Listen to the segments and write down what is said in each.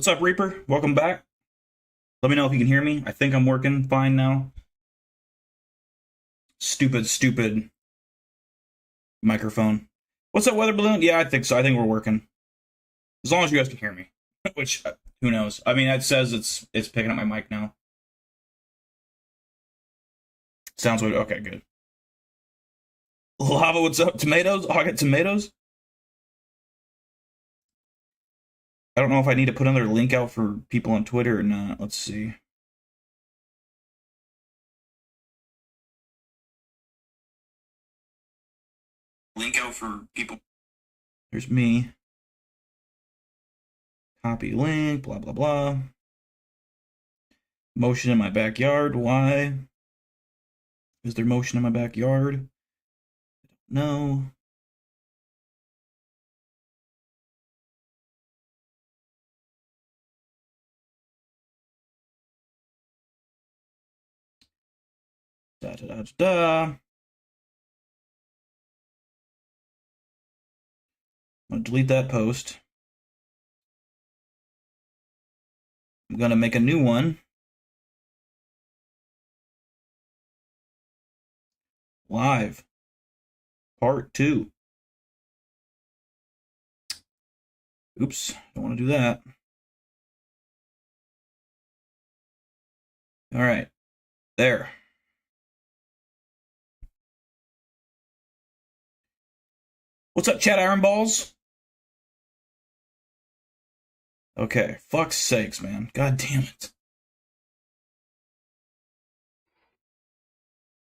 What's up, Reaper? Welcome back. Let me know if you can hear me. I think I'm working fine now. Stupid microphone. What's up, weather balloon? Yeah, I think so. I think we're working. As long as you guys can hear me. Which, who knows? I mean, it says it's picking up my mic now. Sounds good. Okay, good. Lava, what's up? Tomatoes? Oh, I got tomatoes? I don't know if I need to put another link out for people on Twitter or not. Let's see. Link out for people. There's me. Copy link, blah, blah, blah. Motion in my backyard. Why? Is there motion in my backyard? No. Da da da da. I'm gonna delete that post. I'm gonna make a new one. Live. Part 2. Oops, don't want to do that. All right, there. What's up, Chat Iron Balls? Okay, fuck's sakes, man. God damn it.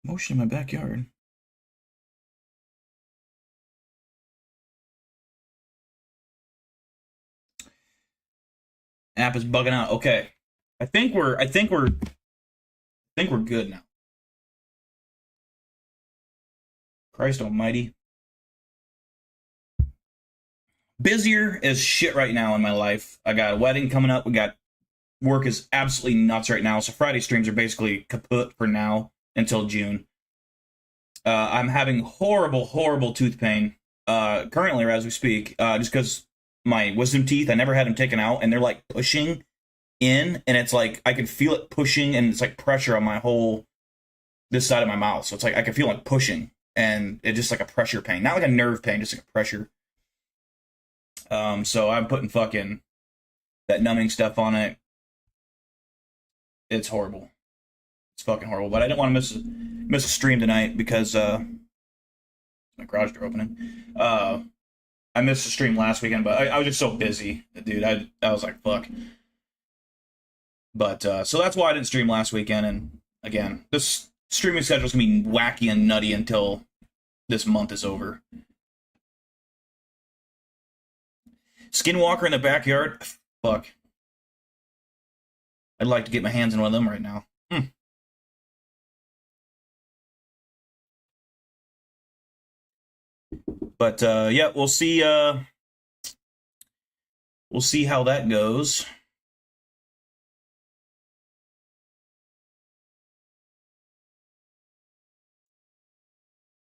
Motion in my backyard. App is bugging out. Okay. I think we're good now. Christ almighty. Busier as shit right now in my life. I got a wedding coming up. We got work is absolutely nuts right now. So Friday streams are basically kaput for now until June. I'm having horrible tooth pain currently as we speak, just because my wisdom teeth, I never had them taken out, and they're like pushing in, and it's like I can feel it pushing, and it's like pressure on my whole this side of my mouth. So it's like I can feel it pushing, and it's just like a pressure pain, not like a nerve pain, just like a pressure. So I'm putting fucking that numbing stuff on it. It's horrible. It's fucking horrible. But I didn't want to miss a stream tonight because my garage door opening. I missed a stream last weekend, but I was just so busy, dude. I was like, fuck. But so that's why I didn't stream last weekend. And again, this streaming schedule is gonna be wacky and nutty until this month is over. Skinwalker in the backyard. Fuck. I'd like to get my hands in one of them right now. But yeah, we'll see. We'll see how that goes.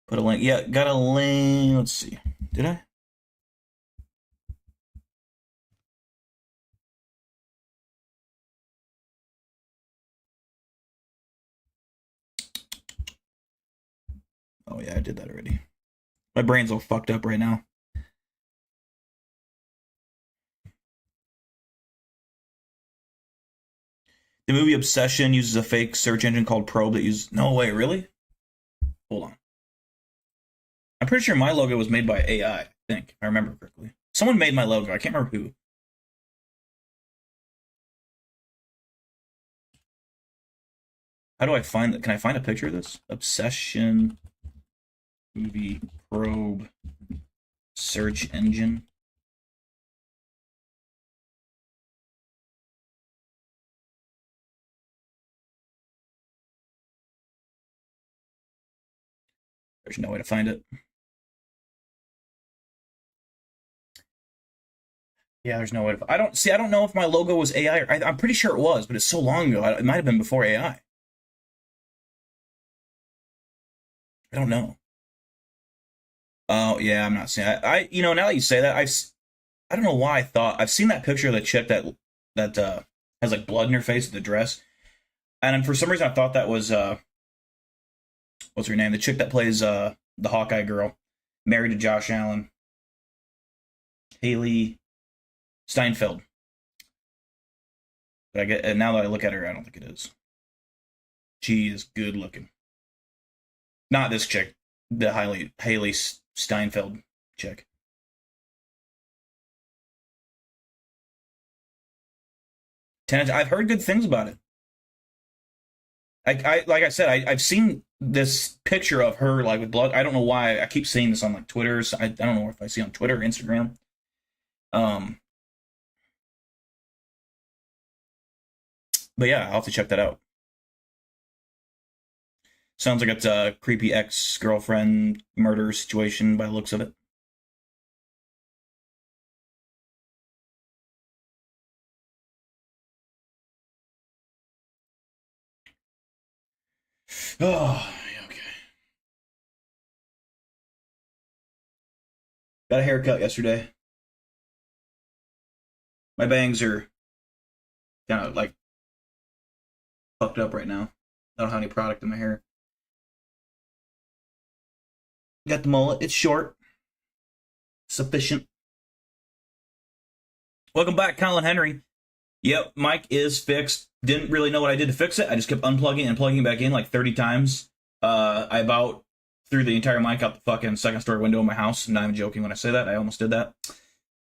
Put a link. Yeah, got a link. Let's see. Did I? Oh yeah, I did that already. My brain's all fucked up right now. The movie Obsession uses a fake search engine called Probe that uses... No way, really? Hold on. I'm pretty sure my logo was made by AI, I think, if I remember correctly. Someone made my logo. I can't remember who. How do I find that? Can I find a picture of this? Obsession movie Probe search engine. There's no way to find it. Yeah, there's no way to... I don't know if my logo was AI. I'm pretty sure it was, but it's so long ago. It might have been before AI. I don't know. Oh, yeah, I'm not seeing... I you know, now that you say that, I don't know why I thought... I've seen that picture of the chick that that has like blood in her face with the dress. And for some reason, I thought that was what's her name? The chick that plays the Hawkeye girl, married to Josh Allen, Haley Steinfeld. But I get, and now that I look at her, I don't think it is. She is good looking. Not this chick, the Haley Steinfeld chick. Tenet, I've heard good things about it. I like I said, I've seen this picture of her like with blood. I don't know why I keep seeing this on like Twitter. So I don't know if I see it on Twitter or Instagram. Um, but yeah, I'll have to check that out. Sounds like it's a creepy ex-girlfriend murder situation by the looks of it. Oh, okay. Got a haircut yesterday. My bangs are kind of like fucked up right now. I don't have any product in my hair. Got the mullet. It's short. Sufficient. Welcome back, Colin Henry. Yep, mic is fixed. Didn't really know what I did to fix it. I just kept unplugging and plugging it back in like 30 times. I about threw the entire mic out the fucking second story window of my house. I'm not even joking when I say that. I almost did that.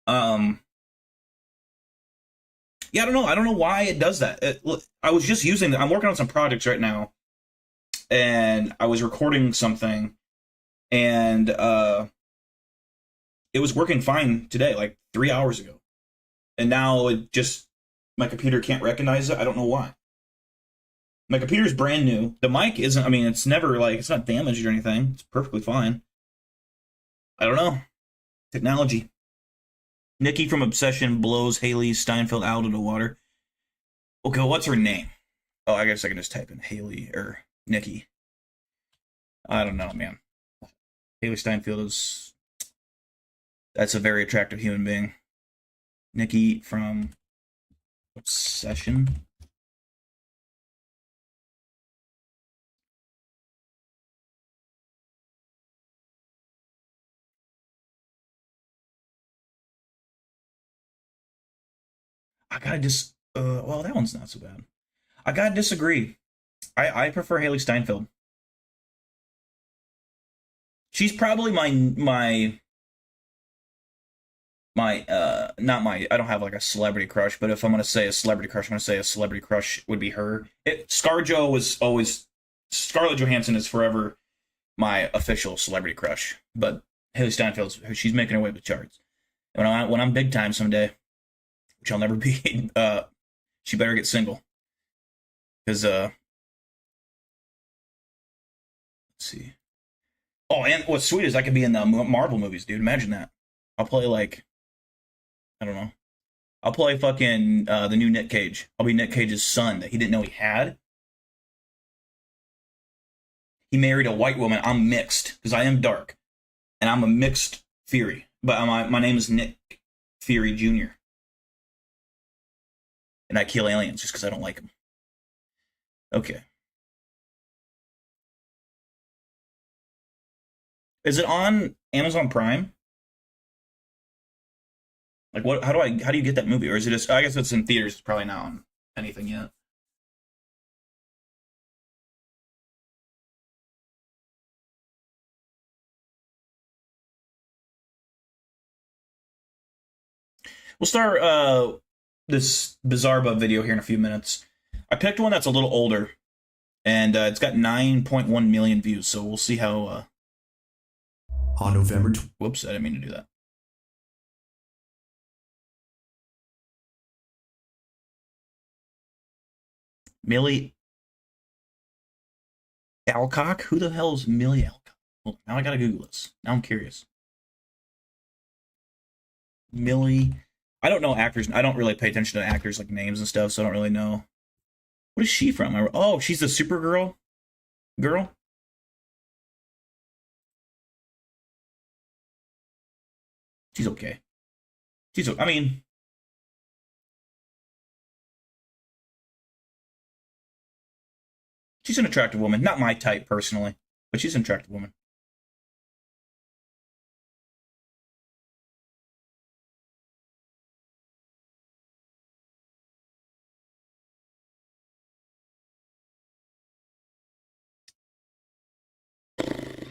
Yeah, I don't know. I don't know why it does that. I was just using. I'm working on some projects right now, and I was recording something, and it was working fine today, like 3 hours ago, and now it just my computer can't recognize it. I don't know why. My computer's brand new. The mic isn't. I mean, it's never like it's not damaged or anything. It's perfectly fine. I don't know. Technology. Nikki from Obsession blows Haley Steinfeld out of the water. Okay, what's her name? Oh, I guess I can just type in Haley or Nikki. I don't know, man. Haley Steinfeld is... That's a very attractive human being. Nikki from Obsession. I gotta well, that one's not so bad. I gotta disagree. I prefer Haley Steinfeld. She's probably not my I don't have like a celebrity crush, but if I'm gonna say a celebrity crush, I'm gonna say a celebrity crush would be her. ScarJo was always Scarlett Johansson is forever my official celebrity crush, but Haley Steinfeld, she's making her way with the charts. When I'm big time someday, which I'll never be, she better get single. Because let's see. Oh, and what's sweet is I could be in the Marvel movies, dude. Imagine that. I'll play like I don't know. I'll play fucking the new Nick Cage. I'll be Nick Cage's son that he didn't know he had. He married a white woman. I'm mixed because I am dark, and I'm a mixed Fury. But my name is Nick Fury Jr. And I kill aliens just because I don't like them. Okay. Is it on Amazon Prime? Like what? How do you get that movie? Or is it just? I guess it's in theaters. It's probably not on anything yet. We'll start this Bizarre Bub video here in a few minutes. I picked one that's a little older, and it's got 9.1 million views. So we'll see how. On November. Whoops! I didn't mean to do that. Millie Alcock? Who the hell is Millie Alcock? Well, now I gotta Google this. Now I'm curious. Millie. I don't know actors. I don't really pay attention to actors like names and stuff, so I don't really know. What is she from? Oh, she's the Supergirl girl. She's okay. I mean, She's an attractive woman. Not my type personally, but she's an attractive woman.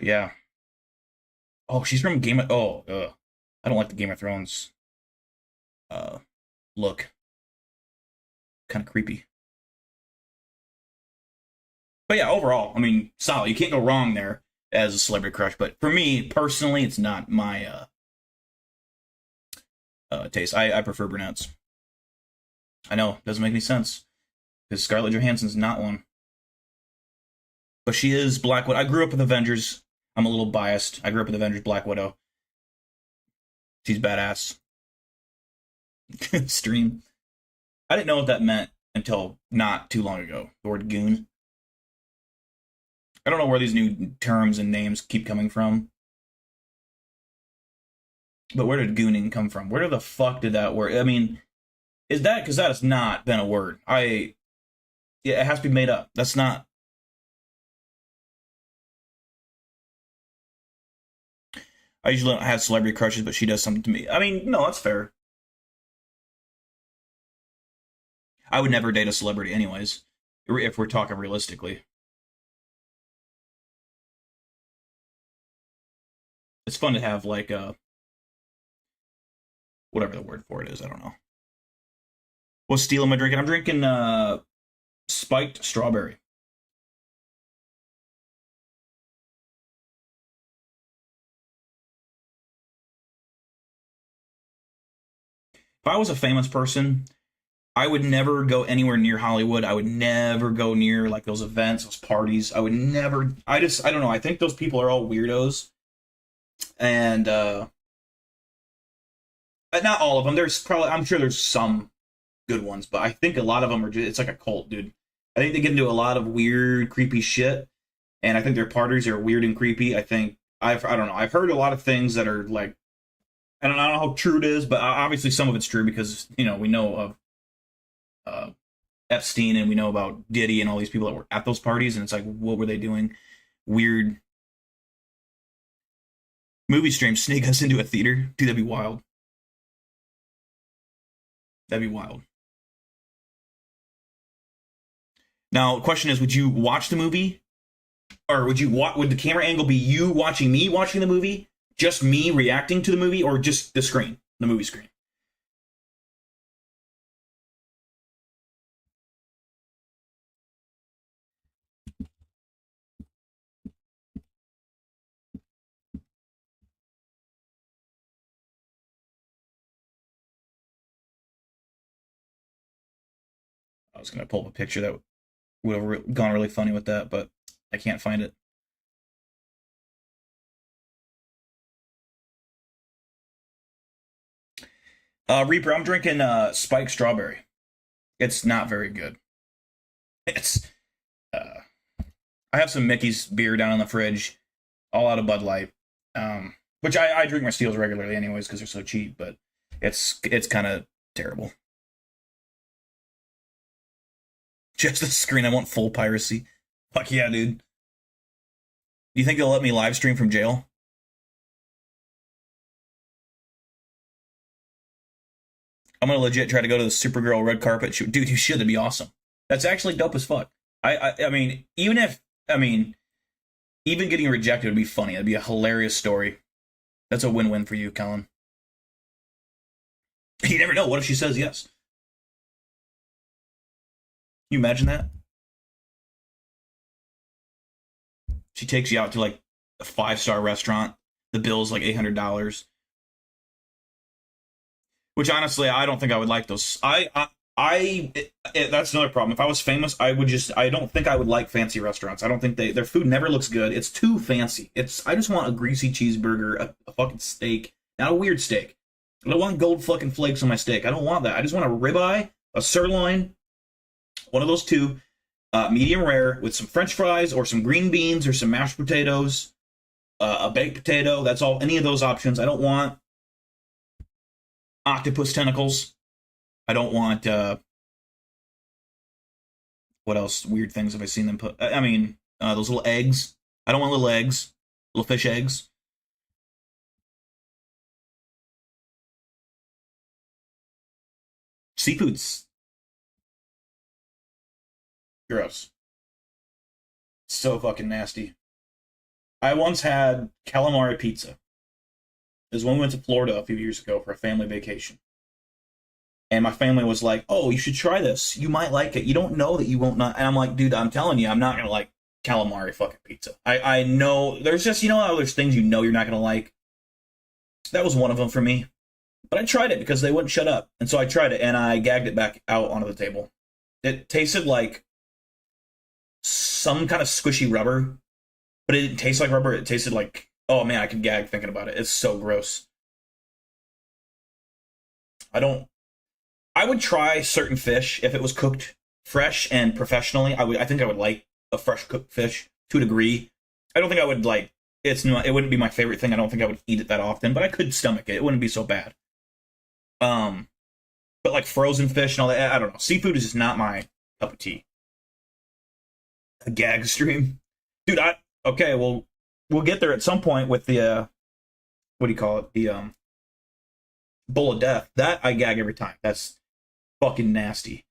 Yeah. Oh, she's from Game of. Oh, I don't like the Game of Thrones uh look. Kind of creepy. But yeah, overall, I mean, solid. You can't go wrong there as a celebrity crush. But for me personally, it's not my taste. I prefer brunettes. I know, doesn't make any sense because Scarlett Johansson's not one, but she is Black Widow. I grew up with Avengers. I'm a little biased. I grew up with Avengers Black Widow. She's badass. Stream. I didn't know what that meant until not too long ago. The word goon. I don't know where these new terms and names keep coming from. But where did gooning come from? Where the fuck did that word? I mean, is that because that has not been a word? Yeah, it has to be made up. That's not. I usually don't have celebrity crushes, but she does something to me. I mean, no, that's fair. I would never date a celebrity, anyways, if we're talking realistically. It's fun to have like whatever the word for it is. I don't know. What steel am I drinking? I'm drinking spiked strawberry. If I was a famous person, I would never go anywhere near Hollywood. I would never go near like those events, those parties. I would never. I don't know. I think those people are all weirdos, and not all of them. There's probably, I'm sure there's some good ones, but I think a lot of them are just, it's like a cult, dude. I think they get into a lot of weird, creepy shit, and I think their parties are weird and creepy. I don't know. I've heard a lot of things that are like, I don't know how true it is, but obviously some of it's true because we know of Epstein and we know about Diddy and all these people that were at those parties, and it's like, what were they doing? Weird movie streams sneak us into a theater. Dude, that'd be wild. That'd be wild. Now, the question is, would you watch the movie? Or would the camera angle be you watching me watching the movie? Just me reacting to the movie, or just the screen, the movie screen? I was gonna pull up a picture that would have gone really funny with that, but I can't find it. Reaper, I'm drinking spiked strawberry. It's not very good. It's uh, I have some Mickey's beer down in the fridge, all out of Bud Light, which I drink my steels regularly anyways because they're so cheap. But it's kind of terrible. Just the screen. I want full piracy. Fuck yeah, dude. Do you think they'll let me live stream from jail? I'm gonna legit try to go to the Supergirl red carpet shoot. Dude, you should. That'd be awesome. That's actually dope as fuck. I mean, even getting rejected would be funny. It'd be a hilarious story. That's a win-win for you, Colin. You never know. What if she says yes? Can you imagine that? She takes you out to like a 5-star restaurant. The bill's like $800. Which honestly, I don't think I would like those. That's another problem. If I was famous, I don't think I would like fancy restaurants. I don't think their food never looks good. It's too fancy. I just want a greasy cheeseburger, a fucking steak, not a weird steak. I don't want gold fucking flakes on my steak. I don't want that. I just want a ribeye, a sirloin, one of those two, medium rare with some French fries or some green beans or some mashed potatoes, a baked potato. That's all. Any of those options. I don't want octopus tentacles. I don't want What else? Weird things have I seen them put? I mean, those little eggs. I don't want little eggs. Little fish eggs. Seafood's gross. So fucking nasty. I once had calamari pizza. It was when we went to Florida a few years ago for a family vacation. And my family was like, "Oh, you should try this. You might like it. You don't know that you won't not." And I'm like, "Dude, I'm telling you, I'm not gonna like calamari fucking pizza. I know there's just how there's things you're not gonna like. That was one of them for me. But I tried it because they wouldn't shut up, and so I tried it and I gagged it back out onto the table. It tasted like some kind of squishy rubber, but it didn't taste like rubber. It tasted like, oh man, I could gag thinking about it. It's so gross. I would try certain fish if it was cooked fresh and professionally. I think I would like a fresh cooked fish to a degree. I don't think I would like it wouldn't be my favorite thing. I don't think I would eat it that often, but I could stomach it. It wouldn't be so bad. But like frozen fish and all that, I don't know. Seafood is just not my cup of tea. A gag stream, dude. Okay, well, we'll get there at some point with the what do you call it? The bowl of death. That I gag every time. That's fucking nasty.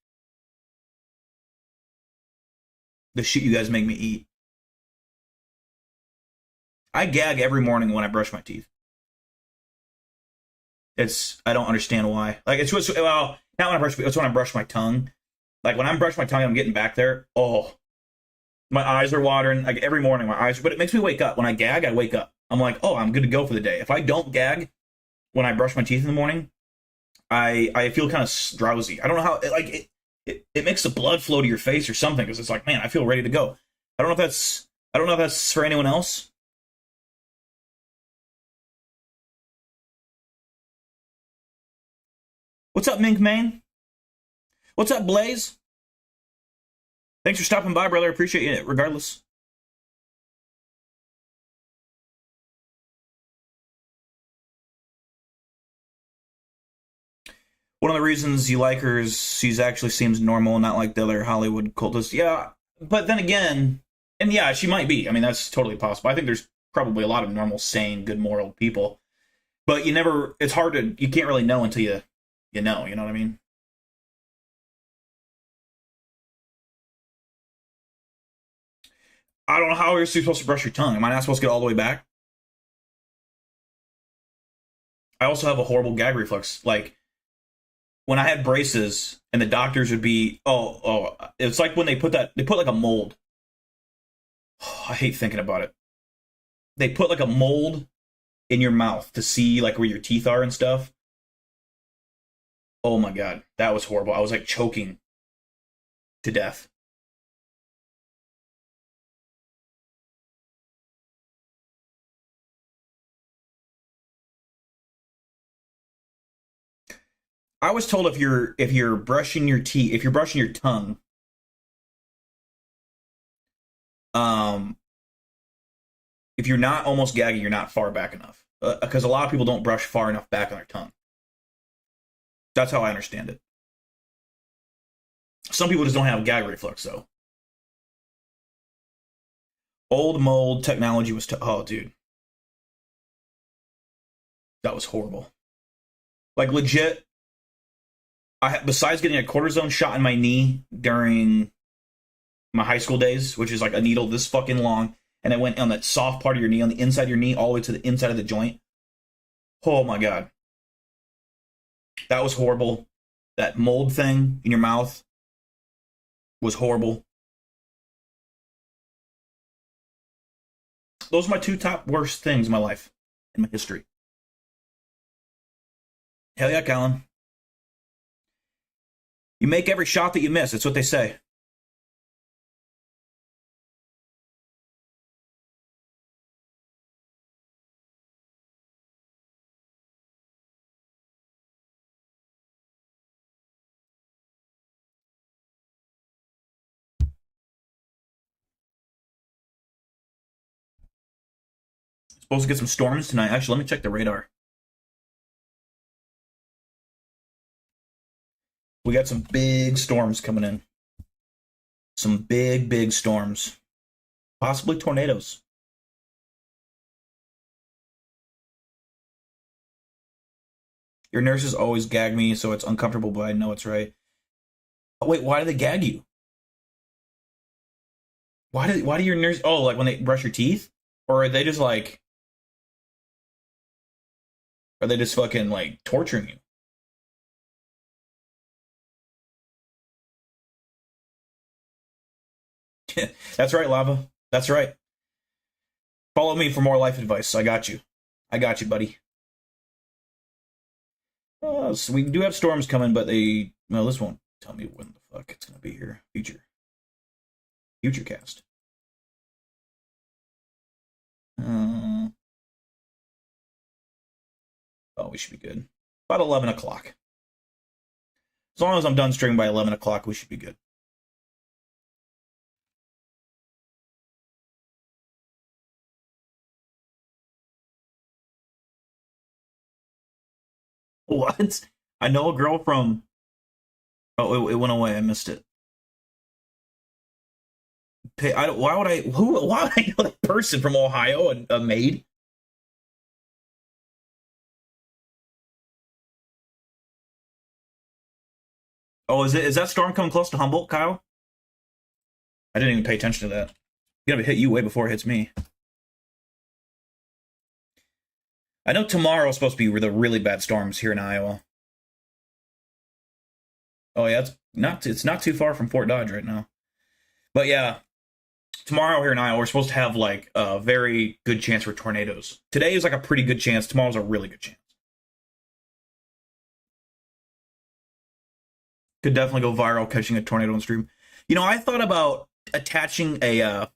The shit you guys make me eat. I gag every morning when I brush my teeth. I don't understand why. Like it's just, well, not when I brush. It's when I brush my tongue. Like when I'm brushing my tongue, I'm getting back there. Oh, my eyes are watering. Like every morning, my eyes. But it makes me wake up. When I gag, I wake up. I'm like, oh, I'm good to go for the day. If I don't gag when I brush my teeth in the morning, I feel kind of drowsy. I don't know how. It makes the blood flow to your face or something because it's like, man, I feel ready to go. I don't know if that's for anyone else. What's up, Mink Man? What's up, Blaze? Thanks for stopping by, brother. Appreciate it, regardless. One of the reasons you like her is she actually seems normal, not like the other Hollywood cultists. Yeah, but then again, and yeah, she might be. I mean, that's totally possible. I think there's probably a lot of normal, sane, good, moral people. But it's hard you can't really know until you know what I mean? I don't know how you're supposed to brush your tongue. Am I not supposed to get all the way back? I also have a horrible gag reflex. Like, when I had braces and the doctors would be, it's like when they put like a mold. Oh, I hate thinking about it. They put like a mold in your mouth to see like where your teeth are and stuff. Oh my God, that was horrible. I was like choking to death. I was told if you're brushing your teeth, if you're brushing your tongue, um, if you're not almost gagging, you're not far back enough. Because a lot of people don't brush far enough back on their tongue. That's how I understand it. Some people just don't have gag reflex, though. Old mold technology was, oh, dude. That was horrible. Like, legit, besides getting a cortisone shot in my knee during my high school days, which is like a needle this fucking long, and it went on that soft part of your knee, on the inside of your knee, all the way to the inside of the joint. Oh my God. That was horrible. That mold thing in your mouth was horrible. Those are my two top worst things in my life, in my history. Hell yeah, Colin. You make every shot that you miss. That's what they say. Supposed to get some storms tonight. Actually, let me check the radar. We got some big storms coming in. Some big, big storms. Possibly tornadoes. Your nurses always gag me, so it's uncomfortable, but I know it's right. Oh, wait, why do they gag you? Why do your nurse? Oh, like when they brush your teeth, or are they just like? Are they just fucking like torturing you? That's right, Lava. That's right. Follow me for more life advice. I got you. I got you, buddy. So we do have storms coming, but well, this won't tell me when the fuck it's gonna be here. Future cast. Oh, we should be good. About 11 o'clock. As long as I'm done streaming by 11 o'clock, we should be good. What? I know a girl from. Oh, it went away. I missed it. Why would I? Why would I know that person from Ohio? A maid? Oh, is that storm coming close to Humboldt, Kyle? I didn't even pay attention to that. It's gonna hit you way before it hits me. I know tomorrow is supposed to be the really bad storms here in Iowa. Oh yeah, it's not too far from Fort Dodge right now. But yeah, tomorrow here in Iowa we're supposed to have like a very good chance for tornadoes. Today is like a pretty good chance. Tomorrow's a really good chance. Could definitely go viral catching a tornado on stream. You know, I thought about attaching a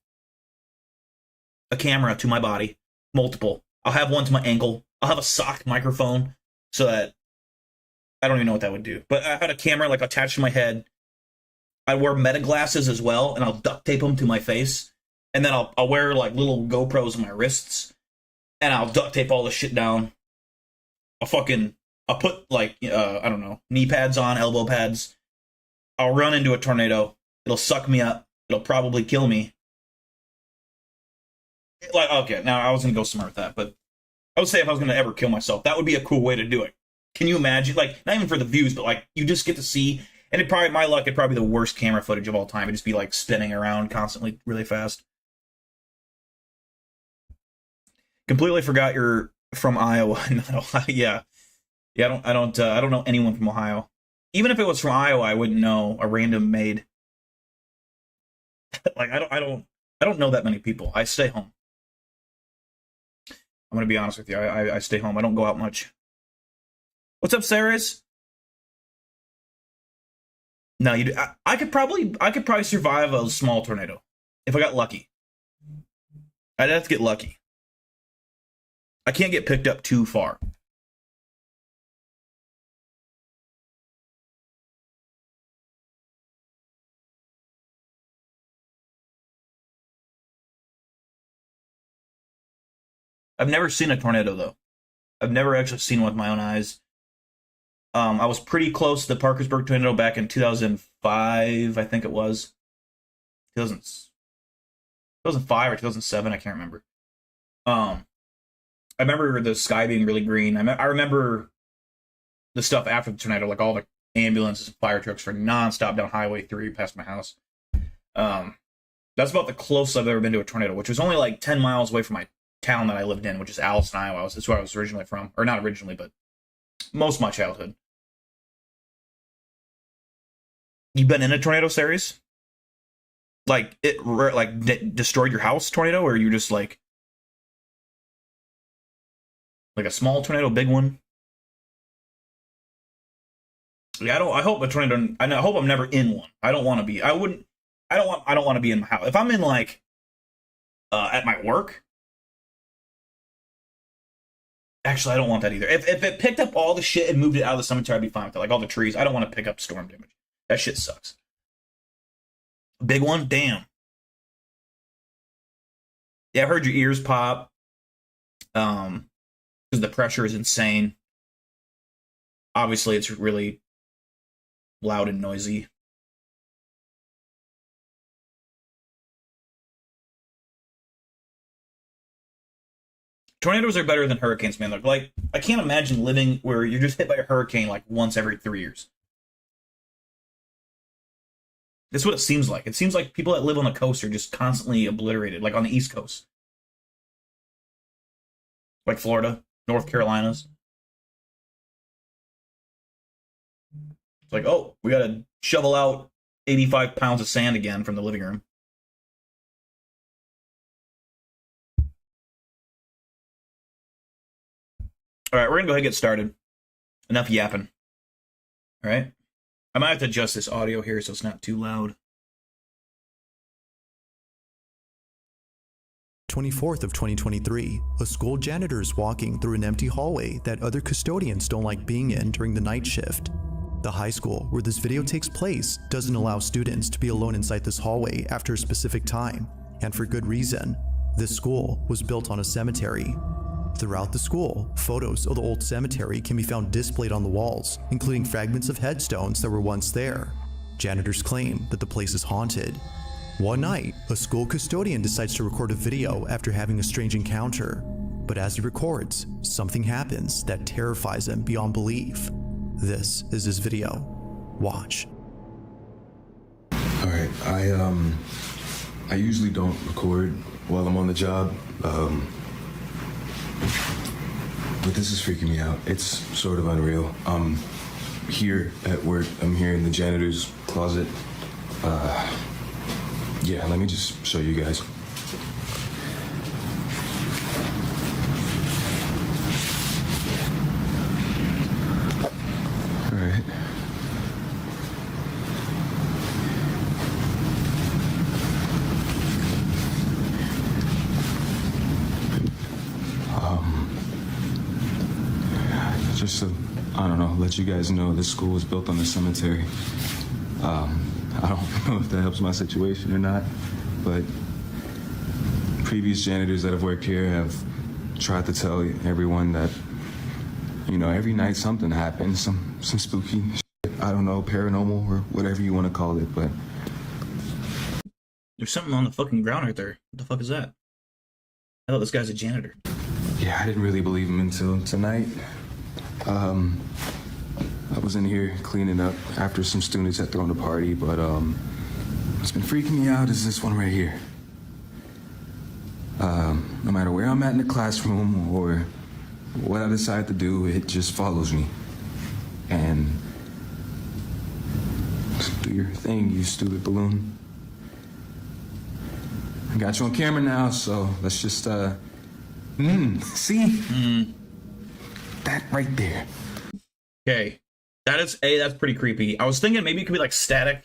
camera to my body, multiple. I'll have one to my ankle. I'll have a socked microphone so that I don't even know what that would do. But I had a camera like attached to my head. I wear meta glasses as well, and I'll duct tape them to my face, and then I'll wear like little GoPros on my wrists, and I'll duct tape all this shit down. I'll put like I don't know, knee pads on, elbow pads. I'll run into a tornado. It'll suck me up. It'll probably kill me. Like, okay, now I was gonna go somewhere with that, but I would say if I was gonna ever kill myself, that would be a cool way to do it. Can you imagine? Like, not even for the views, but like you just get to see. And my luck, it'd probably be the worst camera footage of all time. It'd just be like spinning around constantly, really fast. Completely forgot you're from Iowa, not Ohio. Yeah, yeah. I don't know anyone from Ohio. Even if it was from Iowa, I wouldn't know a random maid. Like I don't know that many people. I stay home. I'm gonna be honest with you. I stay home. I don't go out much. What's up, Sarah's? No, you. I could probably survive a small tornado if I got lucky. I'd have to get lucky. I can't get picked up too far. I've never seen a tornado though. I've never actually seen one with my own eyes. I was pretty close to the Parkersburg tornado back in 2005, I think it was. 2000, 2005 or 2007, I can't remember. I remember the sky being really green. I remember the stuff after the tornado, like all the ambulances and fire trucks were nonstop down Highway 3 past my house. That's about the closest I've ever been to a tornado, which was only like 10 miles away from my town that I lived in, which is Allison, Iowa. That's where I was originally from. Or not originally, but most of my childhood. You been in a tornado series? Like destroyed your house tornado, or you just like a small tornado, big one? Yeah, I hope a tornado. I hope I'm never in one. I don't want to be. I wouldn't. I don't want to be in my house. If I'm in like at my work, actually, I don't want that either. If it picked up all the shit and moved it out of the cemetery, I'd be fine with that. Like all the trees, I don't want to pick up storm damage. That shit sucks. Big one, damn. Yeah, I heard your ears pop. Because the pressure is insane. Obviously, it's really loud and noisy. Tornadoes are better than hurricanes, man. Like, I can't imagine living where you're just hit by a hurricane like once every 3 years. That's what it seems like. It seems like people that live on the coast are just constantly obliterated, like on the East Coast. Like Florida, North Carolinas. It's like, oh, we gotta shovel out 85 pounds of sand again from the living room. All right, we're gonna go ahead and get started. Enough yapping. All right. I might have to adjust this audio here so it's not too loud. 24th of 2023, a school janitor is walking through an empty hallway that other custodians don't like being in during the night shift. The high school where this video takes place doesn't allow students to be alone inside this hallway after a specific time, and for good reason. This school was built on a cemetery. Throughout the school, photos of the old cemetery can be found displayed on the walls, including fragments of headstones that were once there. Janitors claim that the place is haunted. One night, a school custodian decides to record a video after having a strange encounter. But as he records, something happens that terrifies him beyond belief. This is his video. Watch. Alright, I usually don't record while I'm on the job. But this is freaking me out. It's sort of unreal. Here at work, I'm here in the janitor's closet. Yeah, let me just show you guys. All right. Just to, I don't know, let you guys know this school was built on the cemetery. I don't know if that helps my situation or not, but previous janitors that have worked here have tried to tell everyone that, you know, every night something happens, some spooky shit, I don't know, paranormal or whatever you want to call it, but... There's something on the fucking ground right there. What the fuck is that? I thought this guy's a janitor. Yeah, I didn't really believe him until tonight. I was in here cleaning up after some students had thrown a party, but what's been freaking me out is this one right here. No matter where I'm at in the classroom or what I decide to do, it just follows me. And do your thing, you stupid balloon. I got you on camera now, so let's just, see? That right there. Okay. That's pretty creepy. I was thinking maybe it could be like static.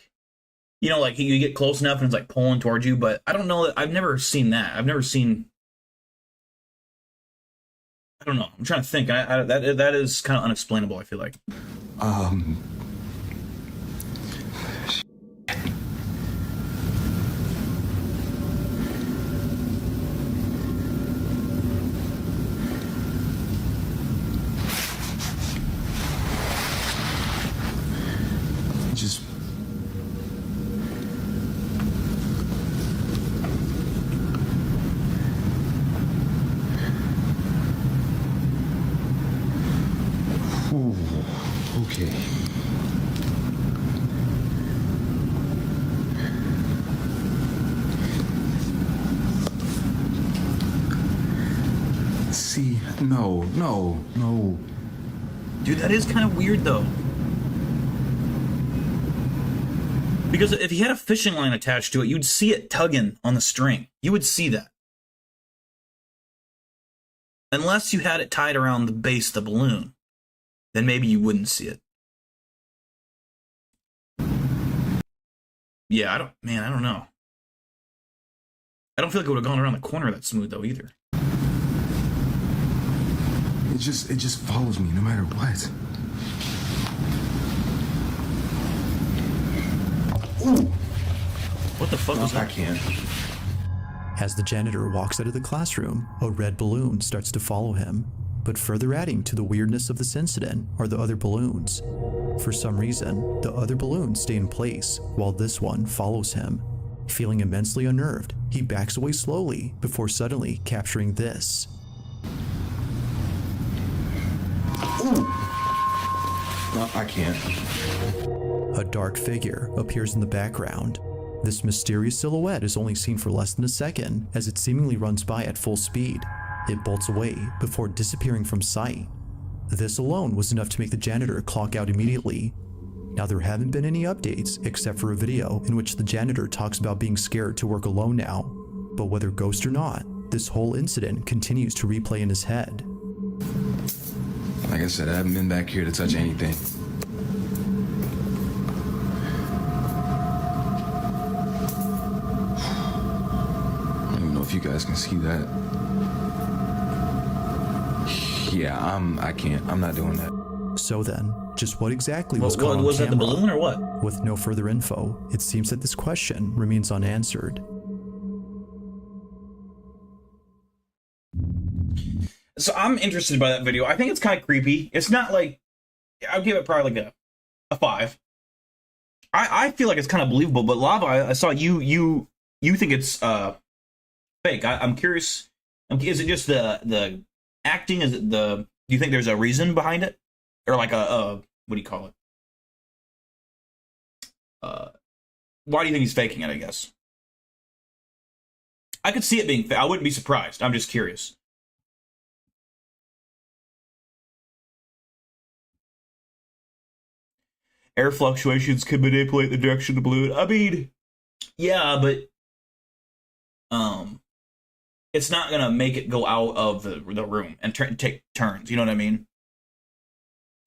You know, like you get close enough and it's like pulling towards you, but I don't know. I've never seen that. I've never seen... I don't know. I'm trying to think. That is kind of unexplainable, I feel like. Just... Ooh, okay. See, no. Dude, that is kind of weird, though. Because if you had a fishing line attached to it, you'd see it tugging on the string. You would see that. Unless you had it tied around the base of the balloon, then maybe you wouldn't see it. Yeah, I don't know. I don't feel like it would have gone around the corner that smooth, though, either. It just follows me no matter what. Ooh. What the fuck was that? I can't. As the janitor walks out of the classroom, a red balloon starts to follow him. But further adding to the weirdness of this incident are the other balloons. For some reason, the other balloons stay in place while this one follows him. Feeling immensely unnerved, he backs away slowly before suddenly capturing this. No, I can't. A dark figure appears in the background. This mysterious silhouette is only seen for less than a second as it seemingly runs by at full speed. It bolts away before disappearing from sight. This alone was enough to make the janitor clock out immediately. Now, there haven't been any updates except for a video in which the janitor talks about being scared to work alone now. But whether ghost or not, this whole incident continues to replay in his head. Like I said, I haven't been back here to touch anything. I don't even know if you guys can see that. Yeah, I can't. I'm not doing that. So then, just what exactly was caught on was that the camera? balloon or what? With no further info, it seems that this question remains unanswered. So I'm interested by that video. I think it's kind of creepy. It's not like, I'll give it probably like a 5. I feel like it's kind of believable, but Lava, I saw you think it's fake. I'm curious. Is it just the acting? Is it do you think there's a reason behind it, or like a what do you call it? Why do you think he's faking it? I guess I could see it being fake. I wouldn't be surprised. I'm just curious. Air fluctuations can manipulate the direction of the balloon. I mean, yeah, but it's not gonna make it go out of the room and take turns. You know what I mean?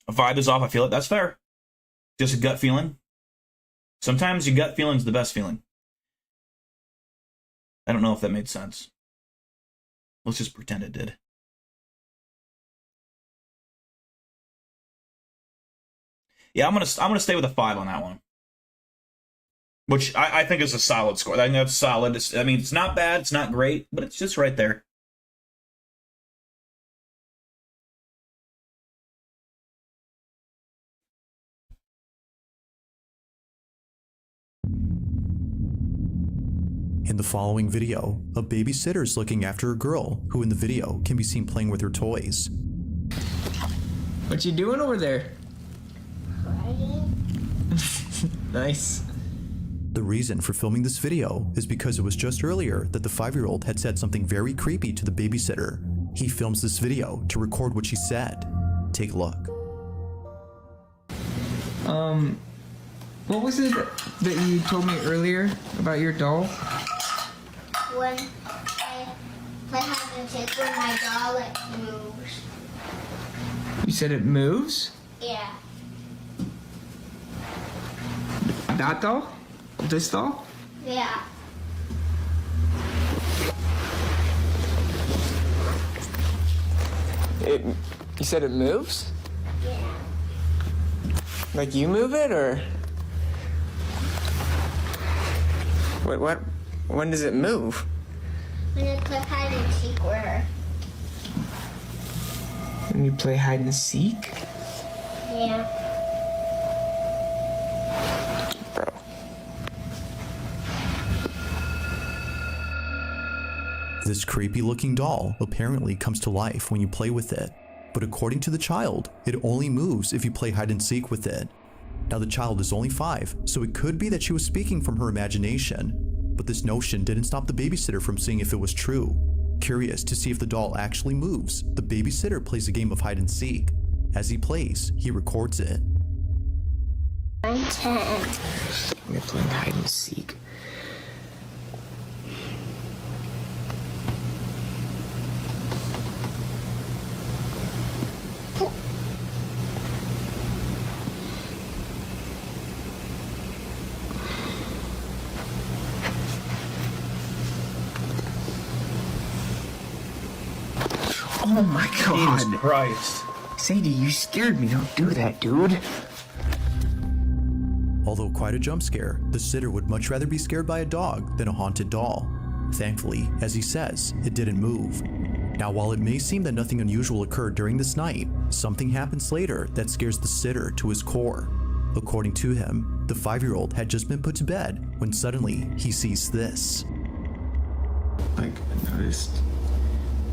A vibe is off. I feel it. That's fair. Just a gut feeling. Sometimes your gut feeling's the best feeling. I don't know if that made sense. Let's just pretend it did. Yeah, I'm gonna stay with a 5 on that one, which I think is a solid score. I think that's solid. I mean, it's not bad, it's not great, but it's just right there. In the following video, a babysitter is looking after a girl who in the video can be seen playing with her toys. What you doing over there? Nice. The reason for filming this video is because it was just earlier that the 5-year-old had said something very creepy to the babysitter. He films this video to record what she said. Take a look. What was it that you told me earlier about your doll? When I play hide and seek with my doll, it moves. You said it moves? Yeah. That doll? This doll? Yeah. You said it moves? Yeah. Like you move it, or? What? When does it move? When I play hide and seek with her. When you play hide and seek? Yeah. Bro. This creepy looking doll apparently comes to life when you play with it, but according to the child, it only moves if you play hide and seek with it. Now the child is only 5, so it could be that she was speaking from her imagination, but this notion didn't stop the babysitter from seeing if it was true. Curious to see if the doll actually moves, the babysitter plays a game of hide and seek. As he plays, he records it. I'm 10. We're playing hide and seek. Oh my god. Jesus Christ. Sadie, you scared me. Don't do that, dude. Although quite a jump scare, the sitter would much rather be scared by a dog than a haunted doll. Thankfully, as he says, it didn't move. Now, while it may seem that nothing unusual occurred during this night, something happens later that scares the sitter to his core. According to him, the 5-year-old had just been put to bed when suddenly he sees this. Like, I noticed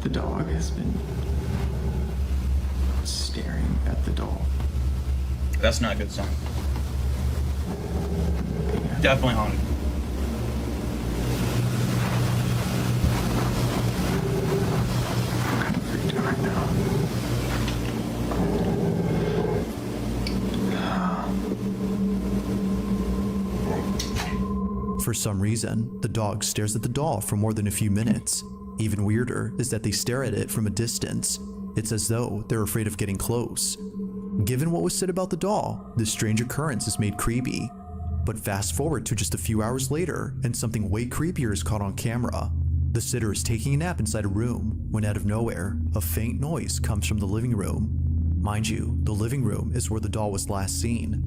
the dog has been staring at the doll. That's not a good sign. Definitely haunted. I'm kind of freaked out right now. For some reason, the dog stares at the doll for more than a few minutes. Even weirder is that they stare at it from a distance. It's as though they're afraid of getting close. Given what was said about the doll, this strange occurrence is made creepy. But fast forward to just a few hours later, and something way creepier is caught on camera. The sitter is taking a nap inside a room, when out of nowhere, a faint noise comes from the living room. Mind you, the living room is where the doll was last seen.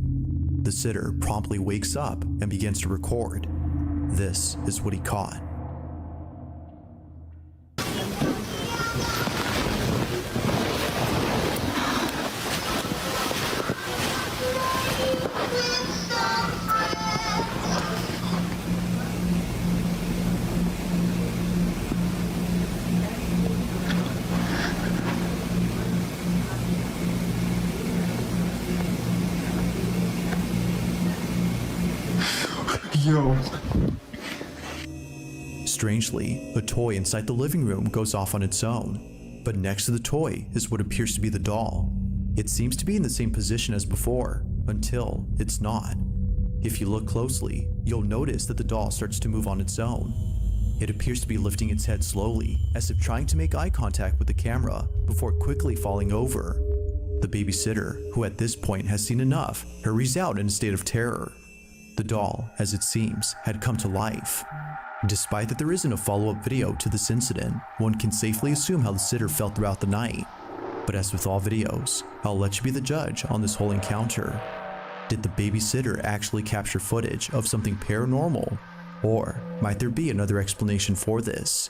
The sitter promptly wakes up and begins to record. This is what he caught. Yo. Strangely, a toy inside the living room goes off on its own, but next to the toy is what appears to be the doll. It seems to be in the same position as before, until it's not. If you look closely, you'll notice that the doll starts to move on its own. It appears to be lifting its head slowly, as if trying to make eye contact with the camera, before quickly falling over. The babysitter, who at this point has seen enough, hurries out in a state of terror. The doll, as it seems, had come to life. Despite that there isn't a follow-up video to this incident, one can safely assume how the sitter felt throughout the night. But as with all videos, I'll let you be the judge on this whole encounter. Did the babysitter actually capture footage of something paranormal? Or might there be another explanation for this?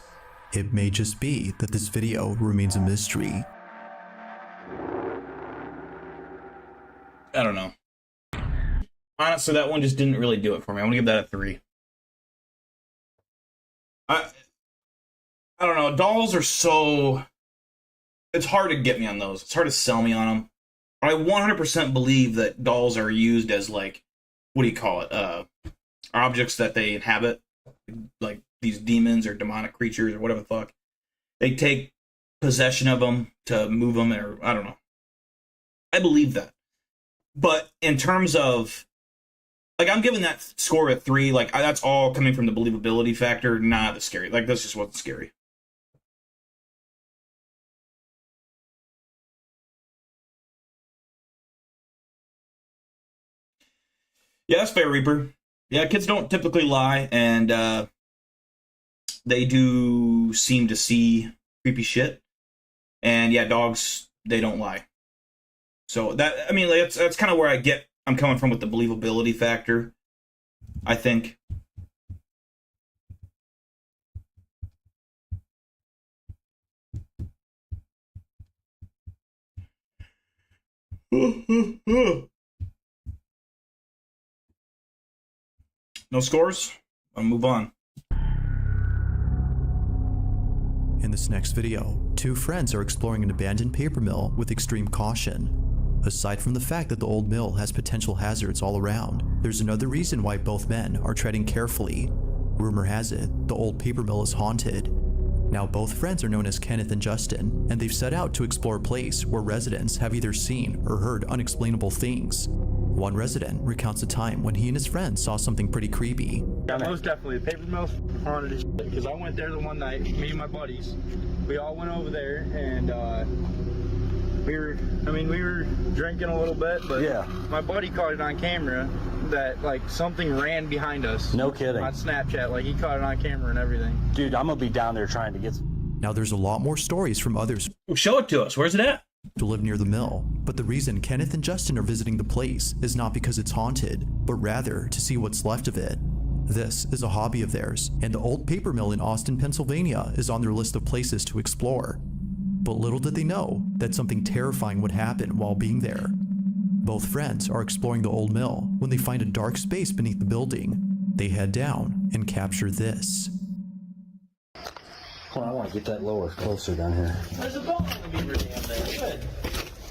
It may just be that this video remains a mystery. I don't know. Honestly, that one just didn't really do it for me. I'm gonna give that a 3. I don't know. Dolls are so... It's hard to get me on those. It's hard to sell me on them. I 100% believe that dolls are used as, like, what do you call it? Objects that they inhabit. Like these demons or demonic creatures or whatever the fuck. They take possession of them to move them, or I don't know. I believe that. But in terms of... Like, I'm giving that score a 3. Like, that's all coming from the believability factor, not the scary. Like, this just wasn't scary. Yeah, that's fair, Reaper. Yeah, kids don't typically lie, and they do seem to see creepy shit. And yeah, dogs, they don't lie. So that, I mean, like, that's kind of where I'm coming from with the believability factor, I think. No scores? I'll move on. In this next video, two friends are exploring an abandoned paper mill with extreme caution. Aside from the fact that the old mill has potential hazards all around, there's another reason why both men are treading carefully. Rumor has it, the old paper mill is haunted. Now both friends are known as Kenneth and Justin, and they've set out to explore a place where residents have either seen or heard unexplainable things. One resident recounts a time when he and his friends saw something pretty creepy. Yeah, most definitely. The paper mill's haunted as shit, because I went there the one night, me and my buddies. We all went over there, and we were drinking a little bit, but yeah, my buddy caught it on camera that, like, something ran behind us. No kidding. On Snapchat, like, he caught it on camera and everything. Dude, I'm gonna be down there trying to get some. Now there's a lot more stories from others Show it to us. Where's it at? who live near the mill, but the reason Kenneth and Justin are visiting the place is not because it's haunted, but rather to see what's left of it. This is a hobby of theirs, and the old paper mill in Austin, Pennsylvania is on their list of places to explore. But little did they know that something terrifying would happen while being there. Both friends are exploring the old mill when they find a dark space beneath the building. They head down and capture this. Hold on, I want to get that lower, closer down here. There's a bone in the beaver dam there. Good.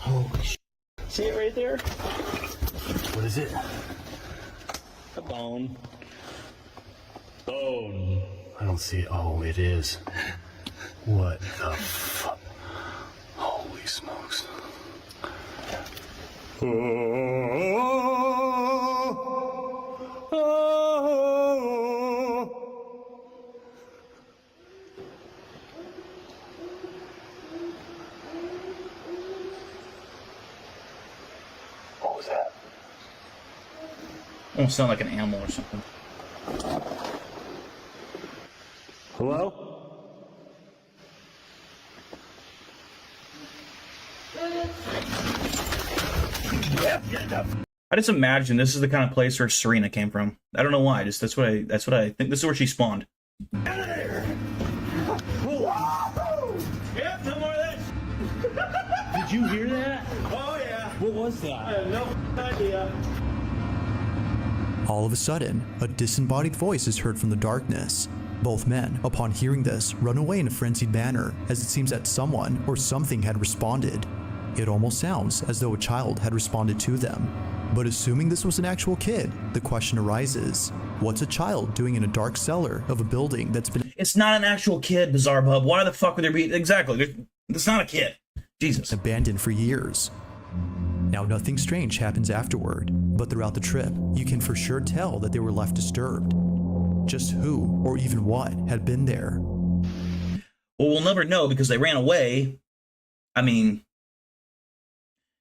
Holy shit. See it right there? What is it? A bone. Bone. I don't see it. Oh, it is. What the fuck? Holy smokes. What was that? Almost sound like an animal or something. Hello? I just imagine this is the kind of place where Serena came from. I don't know why. Just that's what I think. This is where she spawned. Yep, no more of this. Did you hear that? Oh, yeah. What was I that? have no idea. All of a sudden, a disembodied voice is heard from the darkness. Both men, upon hearing this, run away in a frenzied manner, as it seems that someone or something had responded. It almost sounds as though a child had responded to them. But assuming this was an actual kid, the question arises, what's a child doing in a dark cellar of a building that's been It's not an actual kid, Bizarre Bub. Why the fuck would there be... Exactly. It's not a kid. Jesus. abandoned for years? Now, nothing strange happens afterward, but throughout the trip, you can for sure tell that they were left disturbed. Just who, or even what, had been there? Well, we'll never know because they ran away. I mean,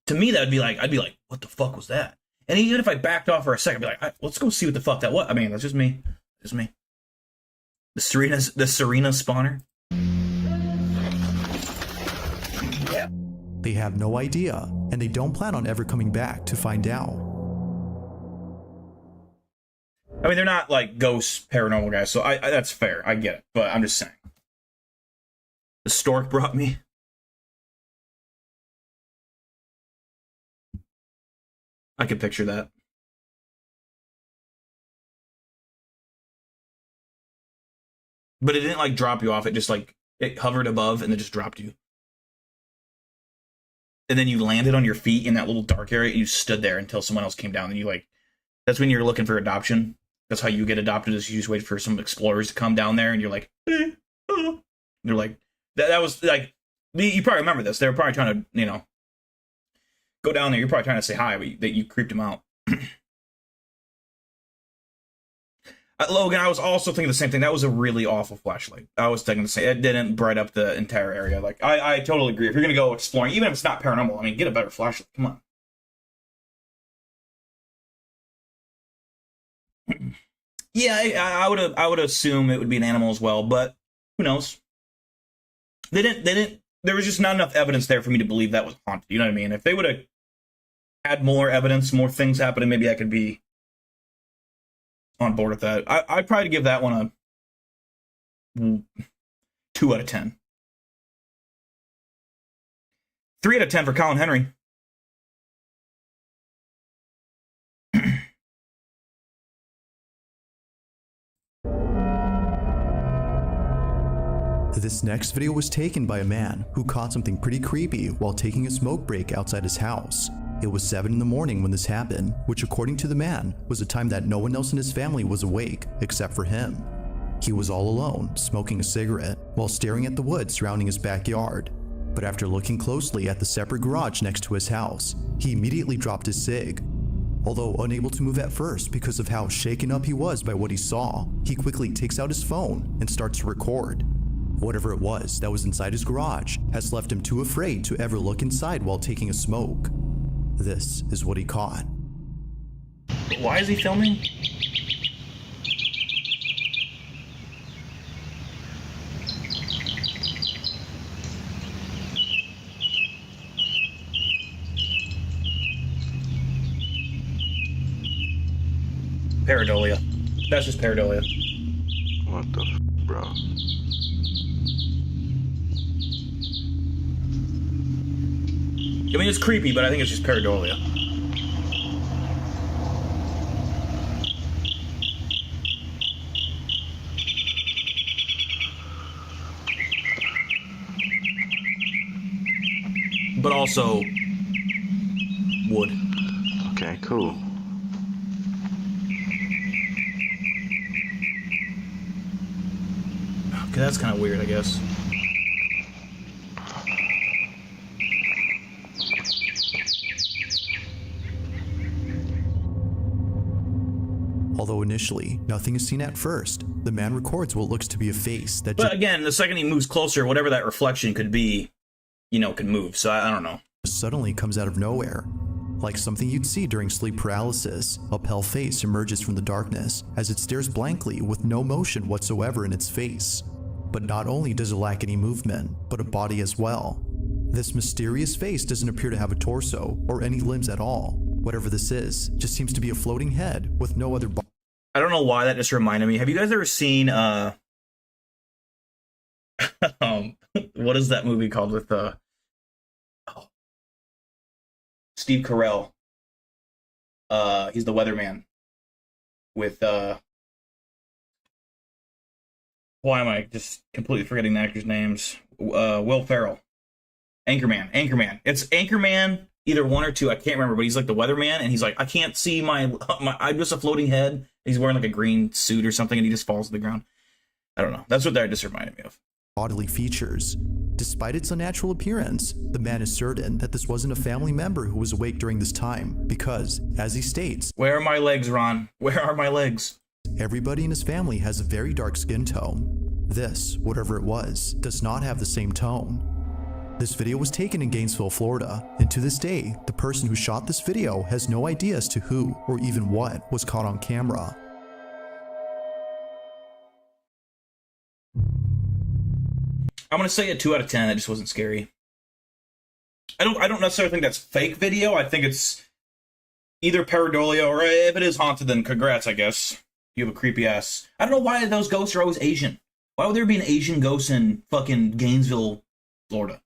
to me, I'd be like, what the fuck was that? And even if I backed off for a second, I'd be like, let's go see what the fuck that was. I mean, that's just me. Just me. The Serena spawner. Yeah. They have no idea, and they don't plan on ever coming back to find out. I mean, they're not like ghost paranormal guys, so I that's fair. I get it, but I'm just saying. The stork brought me. I could picture that. But it didn't like drop you off. It just like it hovered above and then just dropped you. And then you landed on your feet in that little dark area and you stood there until someone else came down. And you like, that's when you're looking for adoption. That's how you get adopted, is you just wait for some explorers to come down there and you're like, they're like, that was like, you probably remember this. They were probably trying to, go down there. You're probably trying to say hi, but that you creeped them out. Logan, I was also thinking the same thing. That was a really awful flashlight. I was thinking the same. It didn't bright up the entire area. Like, I totally agree. If you're going to go exploring, even if it's not paranormal, I mean, get a better flashlight. Come on. Yeah, I would assume it would be an animal as well, but who knows? They didn't, there was just not enough evidence there for me to believe that was haunted. You know what I mean? If they would have had more evidence, more things happening, maybe I could be on board with that. I'd probably give that one a 2 out of 10. 3 out of 10 for Colin Henry. This next video was taken by a man who caught something pretty creepy while taking a smoke break outside his house. It was 7 in the morning when this happened, which according to the man was a time that no one else in his family was awake except for him. He was all alone, smoking a cigarette, while staring at the woods surrounding his backyard. But after looking closely at the separate garage next to his house, he immediately dropped his cig. Although unable to move at first because of how shaken up he was by what he saw, he quickly takes out his phone and starts to record. Whatever it was that was inside his garage has left him too afraid to ever look inside while taking a smoke. This is what he caught. Why is he filming? Pareidolia. That's just pareidolia. What the bro? I mean, it's creepy, but I think it's just pareidolia. But also, wood. Okay, cool. Okay, that's kind of weird, I guess. Although initially, nothing is seen at first, the man records what looks to be a face that But again, the second he moves closer, whatever that reflection could be, you know, could move. So I don't know. just suddenly comes out of nowhere. Like something you'd see during sleep paralysis, a pale face emerges from the darkness as it stares blankly with no motion whatsoever in its face. But not only does it lack any movement, but a body as well. This mysterious face doesn't appear to have a torso or any limbs at all. Whatever this is, just seems to be a floating head with no other body. I don't know why that just reminded me. Have you guys ever seen what is that movie called with Steve Carell? He's the weatherman with why am I just completely forgetting the actors' names? Will Ferrell. Anchorman. It's Anchorman, either one or two, I can't remember, but he's like the weatherman, and he's like, I can't see my I'm just a floating head. He's wearing like a green suit or something, and he just falls to the ground. I don't know. That's what that just reminded me of. Bodily features. Despite its unnatural appearance, the man is certain that this wasn't a family member who was awake during this time because, as he states, Where are my legs, Ron? Where are my legs? everybody in his family has a very dark skin tone. This, whatever it was, does not have the same tone. This video was taken in Gainesville, Florida, and to this day, the person who shot this video has no idea as to who or even what was caught on camera. I'm gonna say a 2 out of 10. That just wasn't scary. I don't necessarily think that's fake video. I think it's either pareidolia, or if it is haunted, then congrats, I guess. You have a creepy ass. I don't know why those ghosts are always Asian. Why would there be an Asian ghost in fucking Gainesville, Florida?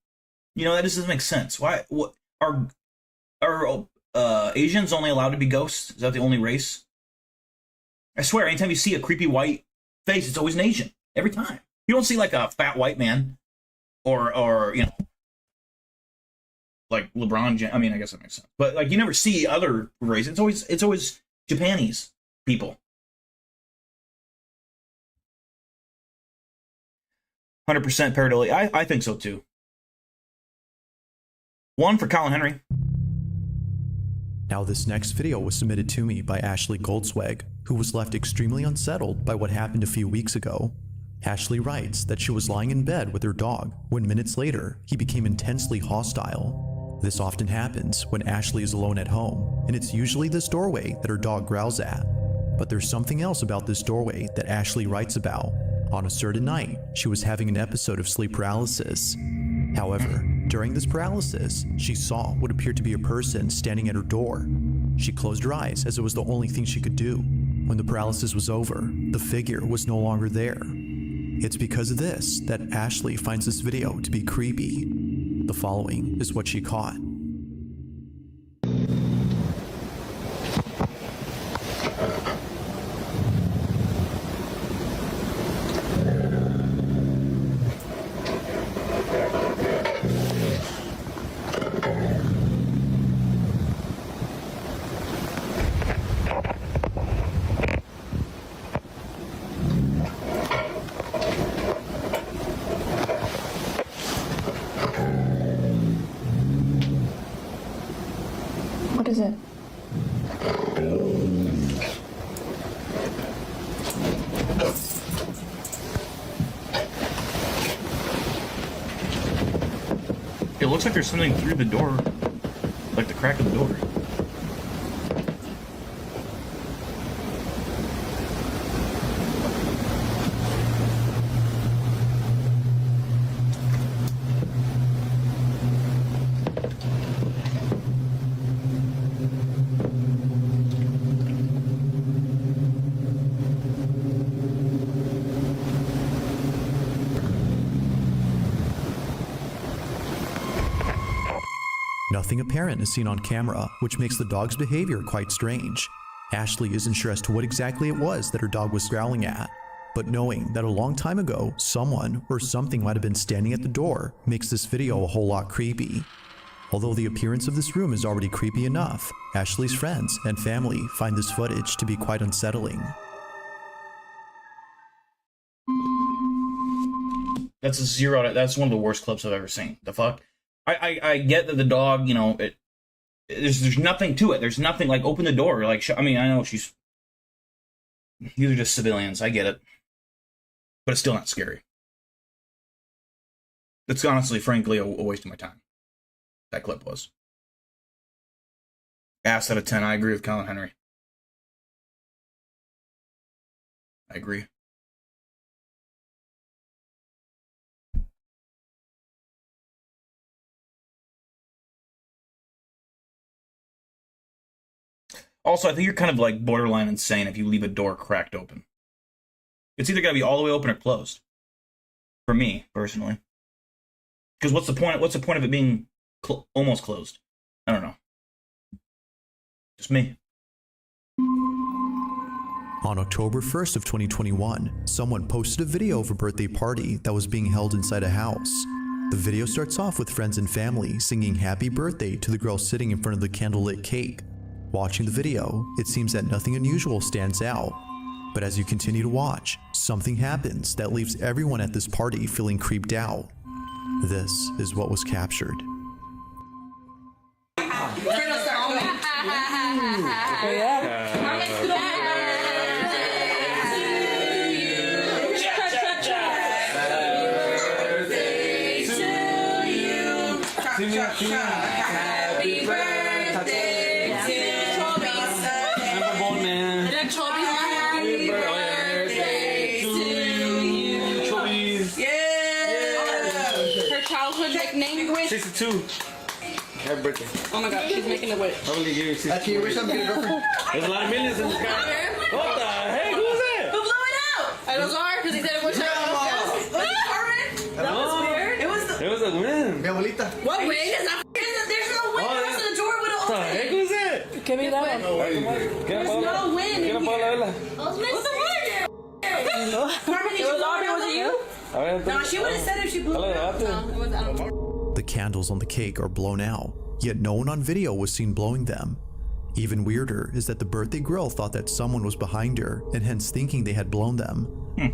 You know, that just doesn't make sense. Why? What are Asians only allowed to be ghosts? Is that the only race? I swear, anytime you see a creepy white face, it's always an Asian. Every time. You don't see like a fat white man, or you know, like LeBron. I mean, I guess that makes sense. But like, you never see other races. It's always Japanese people. 100% pareidolia. I think so too. 1 for Colin Henry. Now this next video was submitted to me by Ashley Goldsweg, who was left extremely unsettled by what happened a few weeks ago. Ashley writes that she was lying in bed with her dog when minutes later, he became intensely hostile. This often happens when Ashley is alone at home, and it's usually this doorway that her dog growls at. But there's something else about this doorway that Ashley writes about. On a certain night, she was having an episode of sleep paralysis. However, during this paralysis, she saw what appeared to be a person standing at her door. She closed her eyes as it was the only thing she could do. When the paralysis was over, the figure was no longer there. It's because of this that Ashley finds this video to be creepy. The following is what she caught. What is it? It looks like there's something through the door, like the crack of the door. Nothing apparent is seen on camera, which makes the dog's behavior quite strange. Ashley isn't sure as to what exactly it was that her dog was growling at, but knowing that a long time ago, someone or something might have been standing at the door makes this video a whole lot creepy. Although the appearance of this room is already creepy enough, Ashley's friends and family find this footage to be quite unsettling. That's a 0. That's one of the worst clips I've ever seen. The fuck? I get that the dog, you know, there's nothing to it. There's nothing like open the door. Like, I mean, I know these are just civilians. I get it, but it's still not scary. It's honestly, frankly, a waste of my time. That clip was. Ass out of 10. I agree with Colin Henry. I agree. Also, I think you're kind of like borderline insane if you leave a door cracked open. It's either got to be all the way open or closed. For me, personally. Because what's the point? What's the point of it being almost closed? I don't know. Just me. On October 1st of 2021, someone posted a video of a birthday party that was being held inside a house. The video starts off with friends and family singing happy birthday to the girl sitting in front of the candlelit cake. Watching the video, it seems that nothing unusual stands out. But as you continue to watch, something happens that leaves everyone at this party feeling creeped out. This is what was captured. Happy birthday to you. Yeah. Her childhood nickname? 62. Happy birthday. Oh my god, she's making it wait. I'm gonna give you 62. Actually, you wish I'm getting a girlfriend. There's a lot of millions in this guy. What the heck? Who was that? Who blew it out? I was hard because he said it was That was weird. It was a win. Mi abuelita. What wing? There's no wing. The rest of the door would have What the opened. heck was that? Give me that one. There's no win in here. What's the word? It was Aubrey. Was it you? No, she would have said if she blew it out. No, it was, I don't know. The candles on the cake are blown out, yet no one on video was seen blowing them. Even weirder is that the birthday girl thought that someone was behind her and hence thinking they had blown them.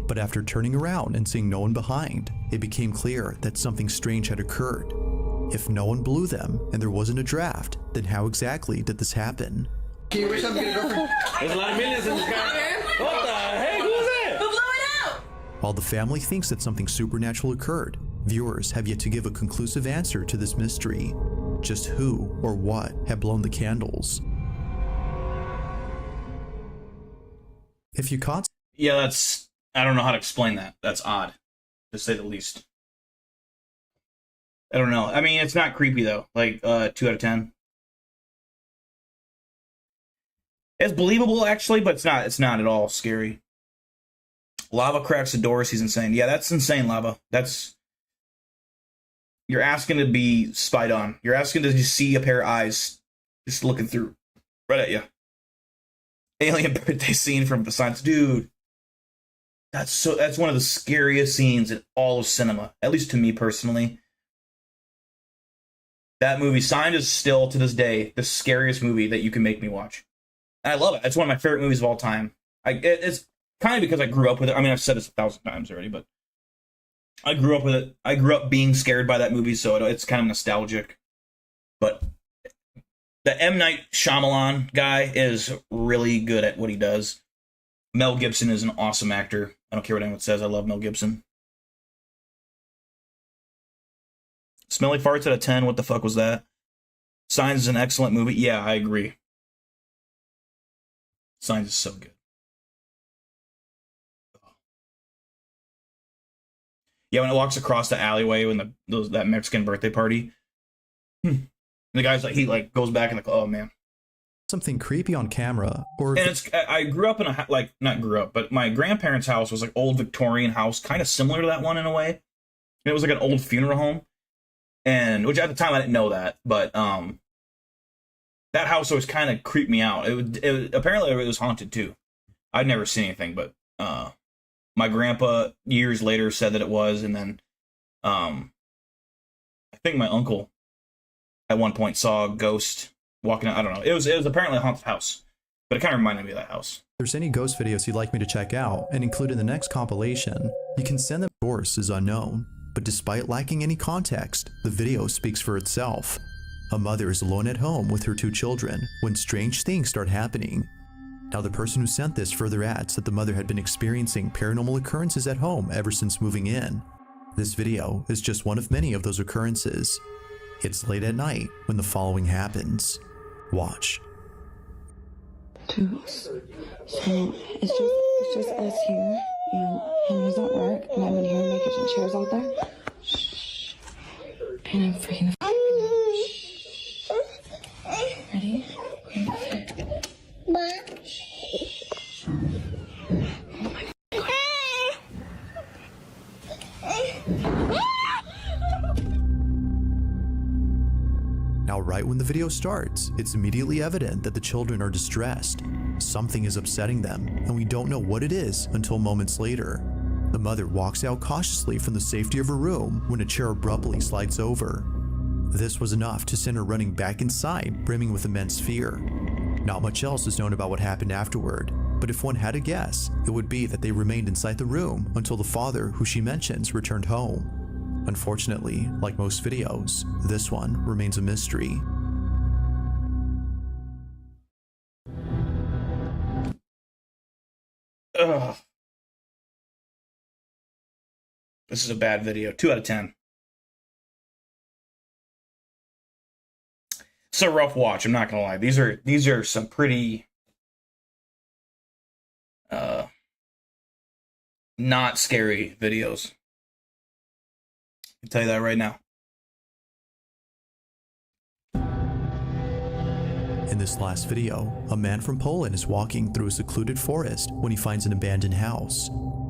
But after turning around and seeing no one behind, it became clear that something strange had occurred. If no one blew them and there wasn't a draft, then how exactly did this happen? You wish I'm getting a girlfriend. There's a lot of millions in this guy. What the heck? Who was that? Who blew it out? While the family thinks that something supernatural occurred, viewers have yet to give a conclusive answer to this mystery. Just who or what had blown the candles? If you caught Yeah, that's... I don't know how to explain that. That's odd, to say the least. I don't know. I mean, it's not creepy, though. Like, 2 out of 10. It's believable, actually, but it's not at all scary. Lava cracks the doors. He's insane. Yeah, that's insane, Lava. That's... You're asking to be spied on. You're asking to just see a pair of eyes just looking through. Right at you. Alien birthday scene from the science. Dude. That's one of the scariest scenes in all of cinema. At least to me, personally. That movie, Sign, is still, to this day, the scariest movie that you can make me watch. And I love it. It's one of my favorite movies of all time. It's kind of because I grew up with it. I mean, I've said this 1,000 times already, but I grew up with it. I grew up being scared by that movie, so it's kind of nostalgic. But the M. Night Shyamalan guy is really good at what he does. Mel Gibson is an awesome actor. I don't care what anyone says. I love Mel Gibson. Smelly Farts out of 10. What the fuck was that? Signs is an excellent movie. Yeah, I agree. Signs is so good. Yeah, when it walks across the alleyway when that Mexican birthday party. And the guy's like, he like goes back and like, oh man. something creepy on camera, or and I grew up in a not grew up, but my grandparents' house was like old Victorian house, kind of similar to that one in a way. And it was like an old funeral home, and which at the time I didn't know that, but that house always kind of creeped me out. Apparently it was haunted too. I'd never seen anything, but my grandpa years later said that it was, and then I think my uncle at one point saw a ghost walking out. I don't know. It was apparently a haunted house, but it kind of reminded me of that house. If there's any ghost videos you'd like me to check out and include in the next compilation, you can send them. The source is unknown, but despite lacking any context, the video speaks for itself. A mother is alone at home with her 2 children when strange things start happening. Now, the person who sent this further adds that the mother had been experiencing paranormal occurrences at home ever since moving in. This video is just one of many of those occurrences. It's late at night when the following happens. Watch. Toots. So it's just us here, and Henry's at work, and I'm in here making some chairs out there. Shh. And I'm freaking. Ready? Now, right when the video starts, it's immediately evident that the children are distressed. Something is upsetting them, and we don't know what it is until moments later. The mother walks out cautiously from the safety of her room when a chair abruptly slides over. This was enough to send her running back inside, brimming with immense fear. Not much else is known about what happened afterward, but if one had a guess, it would be that they remained inside the room until the father, who she mentions, returned home. Unfortunately, like most videos, this one remains a mystery. Ugh. This is a bad video. 2 out of 10. It's a rough watch, I'm not gonna lie. These are some pretty not scary videos. I can tell you that right now. In this last video, a man from Poland is walking through a secluded forest when he finds an abandoned house.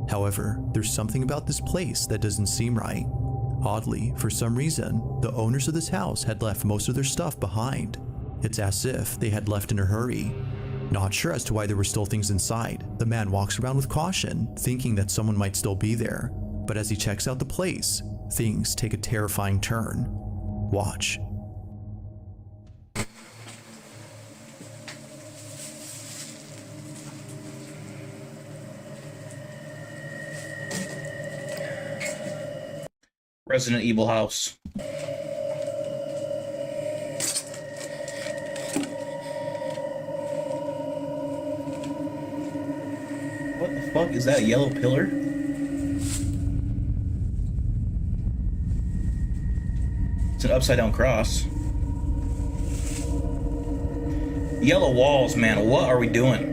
However, there's something about this place that doesn't seem right. Oddly, for some reason, the owners of this house had left most of their stuff behind. It's as if they had left in a hurry. Not sure as to why there were still things inside, the man walks around with caution, thinking that someone might still be there. But as he checks out the place, things take a terrifying turn. Watch. Resident Evil house. What the fuck? Is that a yellow pillar? It's an upside down cross. Yellow walls, man. What are we doing?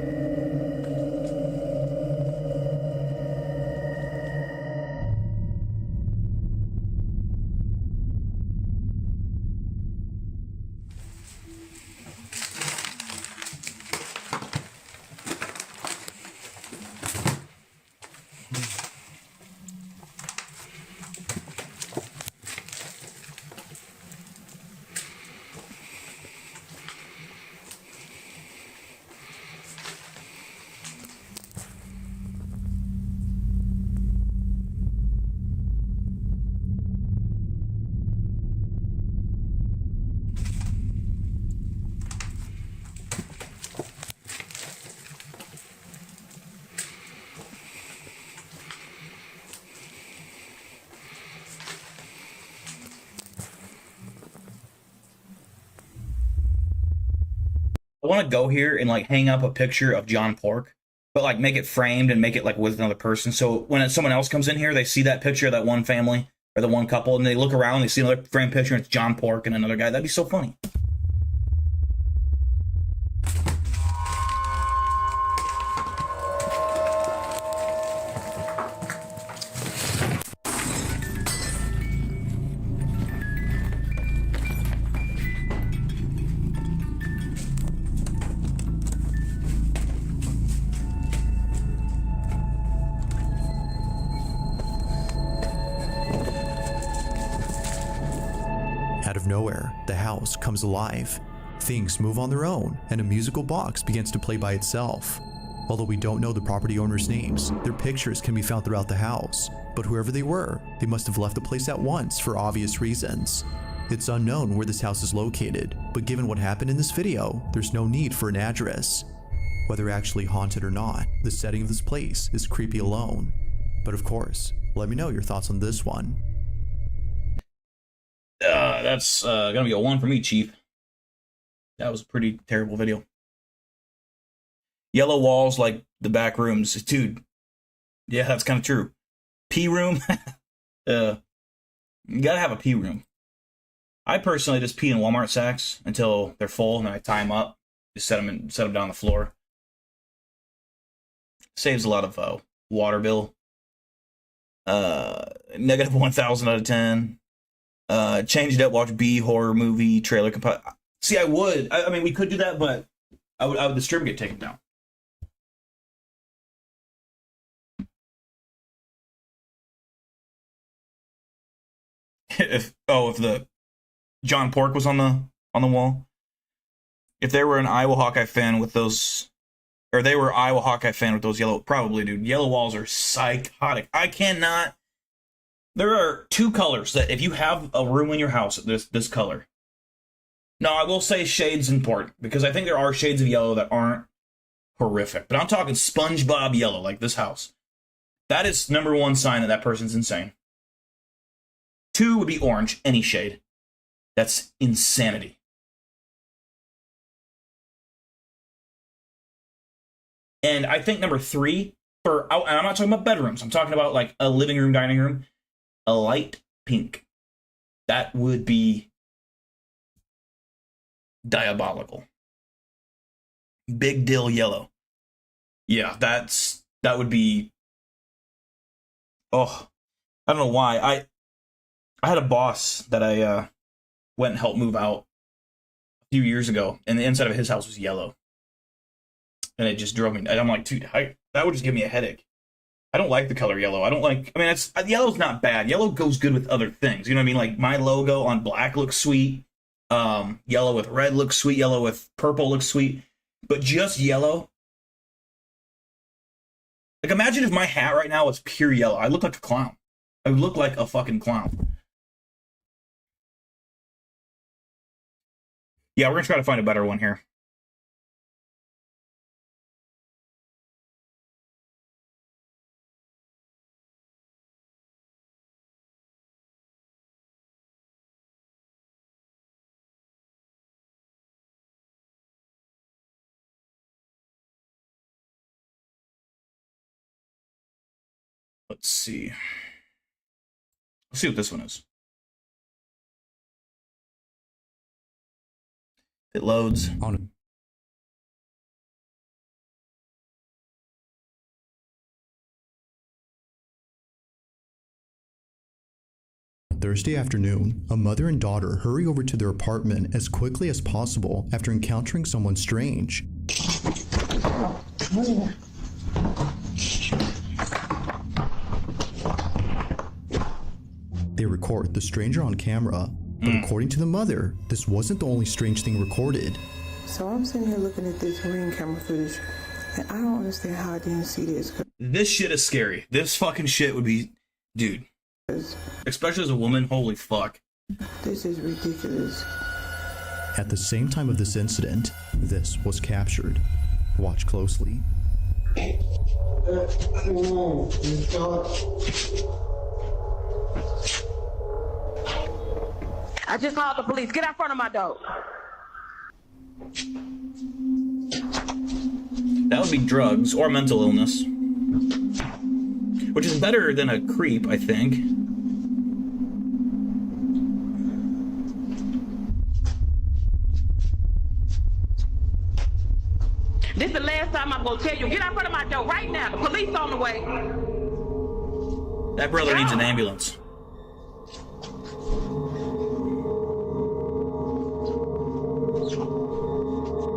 I want to go here and like hang up a picture of John Pork, but like make it framed and make it like with another person. So when someone else comes in here, they see that picture of that one family or the one couple, and they look around, they see another framed picture, and it's John Pork and another guy. That'd be so funny. Out of nowhere, the house comes alive. Things move on their own, and a musical box begins to play by itself. Although we don't know the property owners' names, their pictures can be found throughout the house. But whoever they were, they must have left the place at once for obvious reasons. It's unknown where this house is located, but given what happened in this video, there's no need for an address. Whether actually haunted or not, the setting of this place is creepy alone. But of course, let me know your thoughts on this one. That's gonna be a 1 for me, Chief. That was a pretty terrible video. Yellow walls like the back rooms. Dude, yeah, that's kind of true. Pee room? You gotta have a pee room. I personally just pee in Walmart sacks until they're full, and then I tie them up. Just set them down on the floor. Saves a lot of water bill. Negative 1,000 out of 10. Change it up, watch B horror movie trailer. See, I would. I mean, we could do that, but I would the stream get taken down. if the John Pork was on the wall. If they were an Iowa Hawkeye fan with those, or they were Iowa Hawkeye fan with those yellow, probably, dude. Yellow walls are psychotic. I cannot. There are 2 colors that if you have a room in your house, this color. Now, I will say shades important, because I think there are shades of yellow that aren't horrific. But I'm talking SpongeBob yellow, like this house. That is number 1 sign that person's insane. 2 would be orange, any shade. That's insanity. And I think number 3, and I'm not talking about bedrooms, I'm talking about like a living room, dining room, a light pink. That would be diabolical. Big dill yellow. Yeah, that would be. Oh, I don't know why. I had a boss that I went and helped move out a few years ago, and the inside of his house was yellow, and it just drove me. I'm like, dude, that would just give me a headache. I don't like the color yellow. Yellow's not bad. Yellow goes good with other things. You know what I mean? Like my logo on black looks sweet. Yellow with red looks sweet. Yellow with purple looks sweet. But just yellow. Like imagine if my hat right now was pure yellow. I look like a clown. I would look like a fucking clown. Yeah, we're gonna try to find a better one here. Let's see. Let's see what this one is. It loads. On Thursday afternoon, a mother and daughter hurry over to their apartment as quickly as possible after encountering someone strange. They record the stranger on camera, but according to the mother, this wasn't the only strange thing recorded. So I'm sitting here looking at this ring camera footage, and I don't understand how I didn't see this. This shit is scary. This fucking shit would be, dude. Especially as a woman, holy fuck. This is ridiculous. At the same time of this incident, this was captured. Watch closely. I just called the police. Get out front of my door. That would be drugs or mental illness. Which is better than a creep, I think. This is the last time I'm gonna tell you. Get out front of my door right now. The police on the way. That brother needs an ambulance.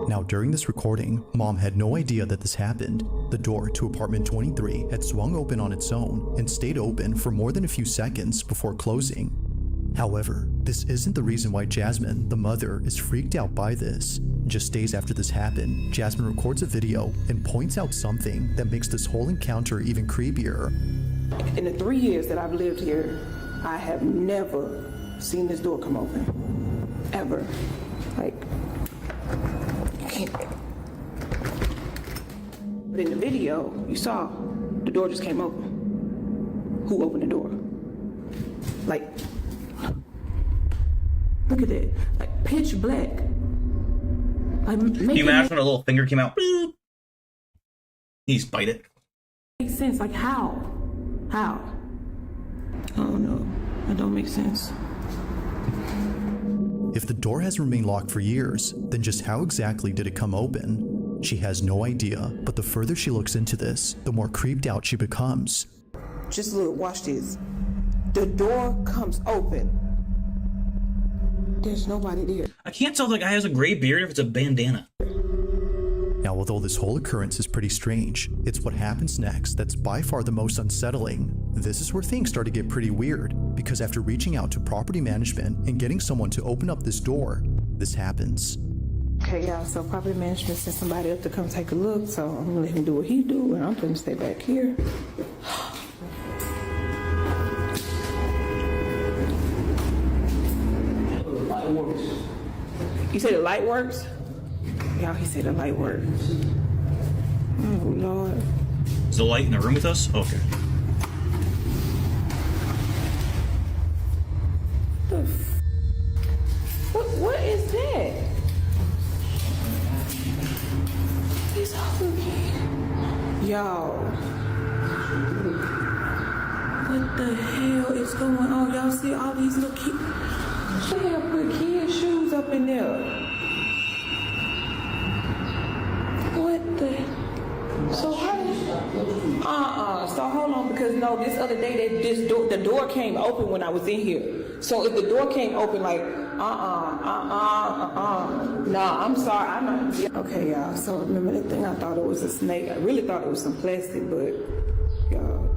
Now, during this recording, Mom had no idea that this happened. The door to apartment 23 had swung open on its own and stayed open for more than a few seconds before closing. However, this isn't the reason why Jasmine, the mother, is freaked out by this. Just days after this happened, Jasmine records a video and points out something that makes this whole encounter even creepier. In the 3 years that I've lived here, I have never seen this door come open. ever. Like, you can't. But in the video, you saw the door just came open. Who opened the door? Like, look at it. Like, pitch black. Like, Can you imagine when a little finger came out? Boop. He's bite it. Makes sense. Like, how? How? I don't know. That don't make sense. If the door has remained locked for years, then just how exactly did it come open? She has no idea, but the further she looks into this, the more creeped out she becomes. Just look, watch this. The door comes open. There's nobody there. I can't tell if the guy has a gray beard or if it's a bandana. Now, although this whole occurrence is pretty strange, it's what happens next that's by far the most unsettling. This is where things start to get pretty weird, because after reaching out to property management and getting someone to open up this door, this happens. Okay, y'all, so property management sent somebody up to come take a look, so I'm gonna let him do what he do, and I'm gonna stay back here. You say the light works? Y'all, he said the light works. Oh, Lord. Is the light in the room with us? Okay. What is that? It's all again. Y'all. What the hell is going on? Y'all see all these little kids? They have put kids' shoes up in there. What the? So how did? So hold on, because no, this other day the door came open when I was in here. So if the door came open, like nah, I'm sorry, I'm not. Okay, y'all. So remember that thing? I thought it was a snake. I really thought it was some plastic, but y'all,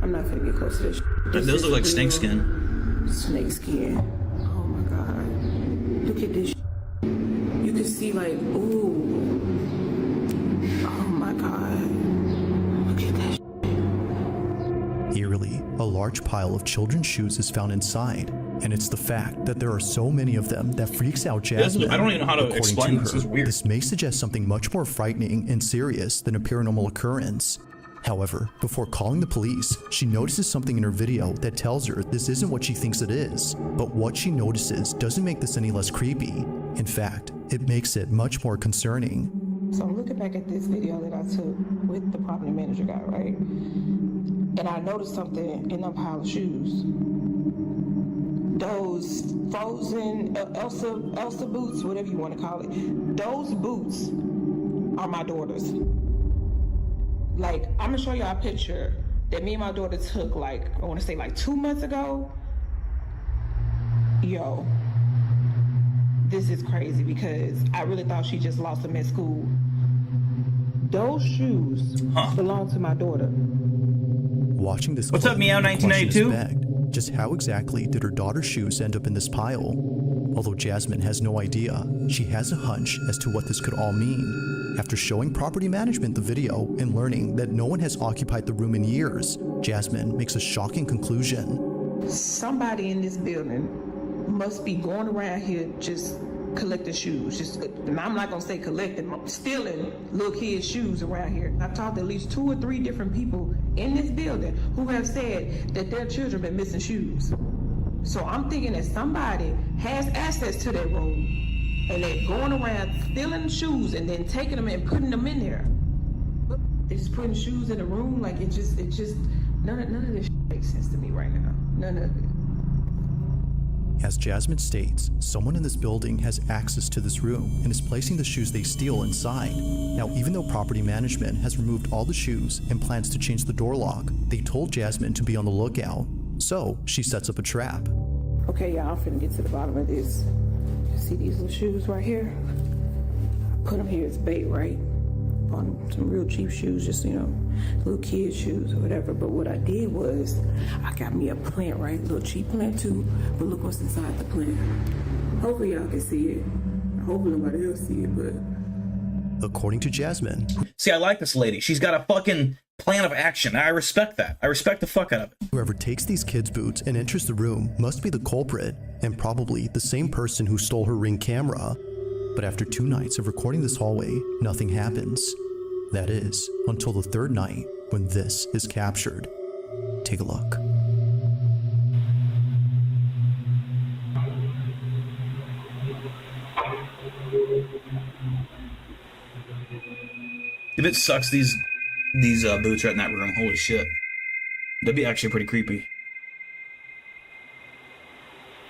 I'm not gonna get close to this. That does look like snake skin. Snake skin. Oh my god. Look at this. You can see like, ooh. Oh my god. Look at that. Eerily, a large pile of children's shoes is found inside, and it's the fact that there are so many of them that freaks out Jasmine. I don't even know how to According explain to this. her, This is weird. This may suggest something much more frightening and serious than a paranormal occurrence. However, before calling the police, she notices something in her video that tells her this isn't what she thinks it is. But what she notices doesn't make this any less creepy. In fact, it makes it much more concerning. So I'm looking back at this video that I took with the property manager guy, right? And I noticed something in that pile of shoes. Those frozen Elsa boots, whatever you want to call it. Those boots are my daughter's. Like, I'm gonna show y'all a picture that me and my daughter took, like, I want to say like 2 months ago. Yo, this is crazy because I really thought she just lost them at school. Those shoes belong to my daughter. Watching this What's clip, up, Meow the question is 1992? begged, just how exactly did her daughter's shoes end up in this pile? Although Jasmine has no idea, she has a hunch as to what this could all mean. After showing property management the video and learning that no one has occupied the room in years, Jasmine makes a shocking conclusion. Somebody in this building must be going around here just collecting shoes. And I'm not gonna say collecting, stealing little kids' shoes around here. I've talked to at least 2 or 3 different people in this building who have said that their children been missing shoes. So I'm thinking that somebody has access to that room and they're going around stealing shoes and then taking them and putting them in there. But they're just putting shoes in the room, like it just none of this makes sense to me right now. None of it. As Jasmine states, someone in this building has access to this room and is placing the shoes they steal inside. Now, even though property management has removed all the shoes and plans to change the door lock, they told Jasmine to be on the lookout. So she sets up a trap. Okay, y'all, I'm finna get to the bottom of this. See these little shoes right here? I put them here as bait, right? On some real cheap shoes, just, you know, little kid shoes or whatever. But what I did was, I got me a plant, right? A little cheap plant too, but look what's inside the plant. Hopefully y'all can see it. Hopefully nobody else see it, but... According to Jasmine, See, I like this lady. She's got a fucking plan of action. I respect that. I respect the fuck out of it. Whoever takes these kids' boots and enters the room must be the culprit, and probably the same person who stole her Ring camera. But after 2 nights of recording this hallway, nothing happens. That is, until the 3rd night, when this is captured. Take a look. If it sucks, these boots are in that room. Holy shit. That'd be actually pretty creepy.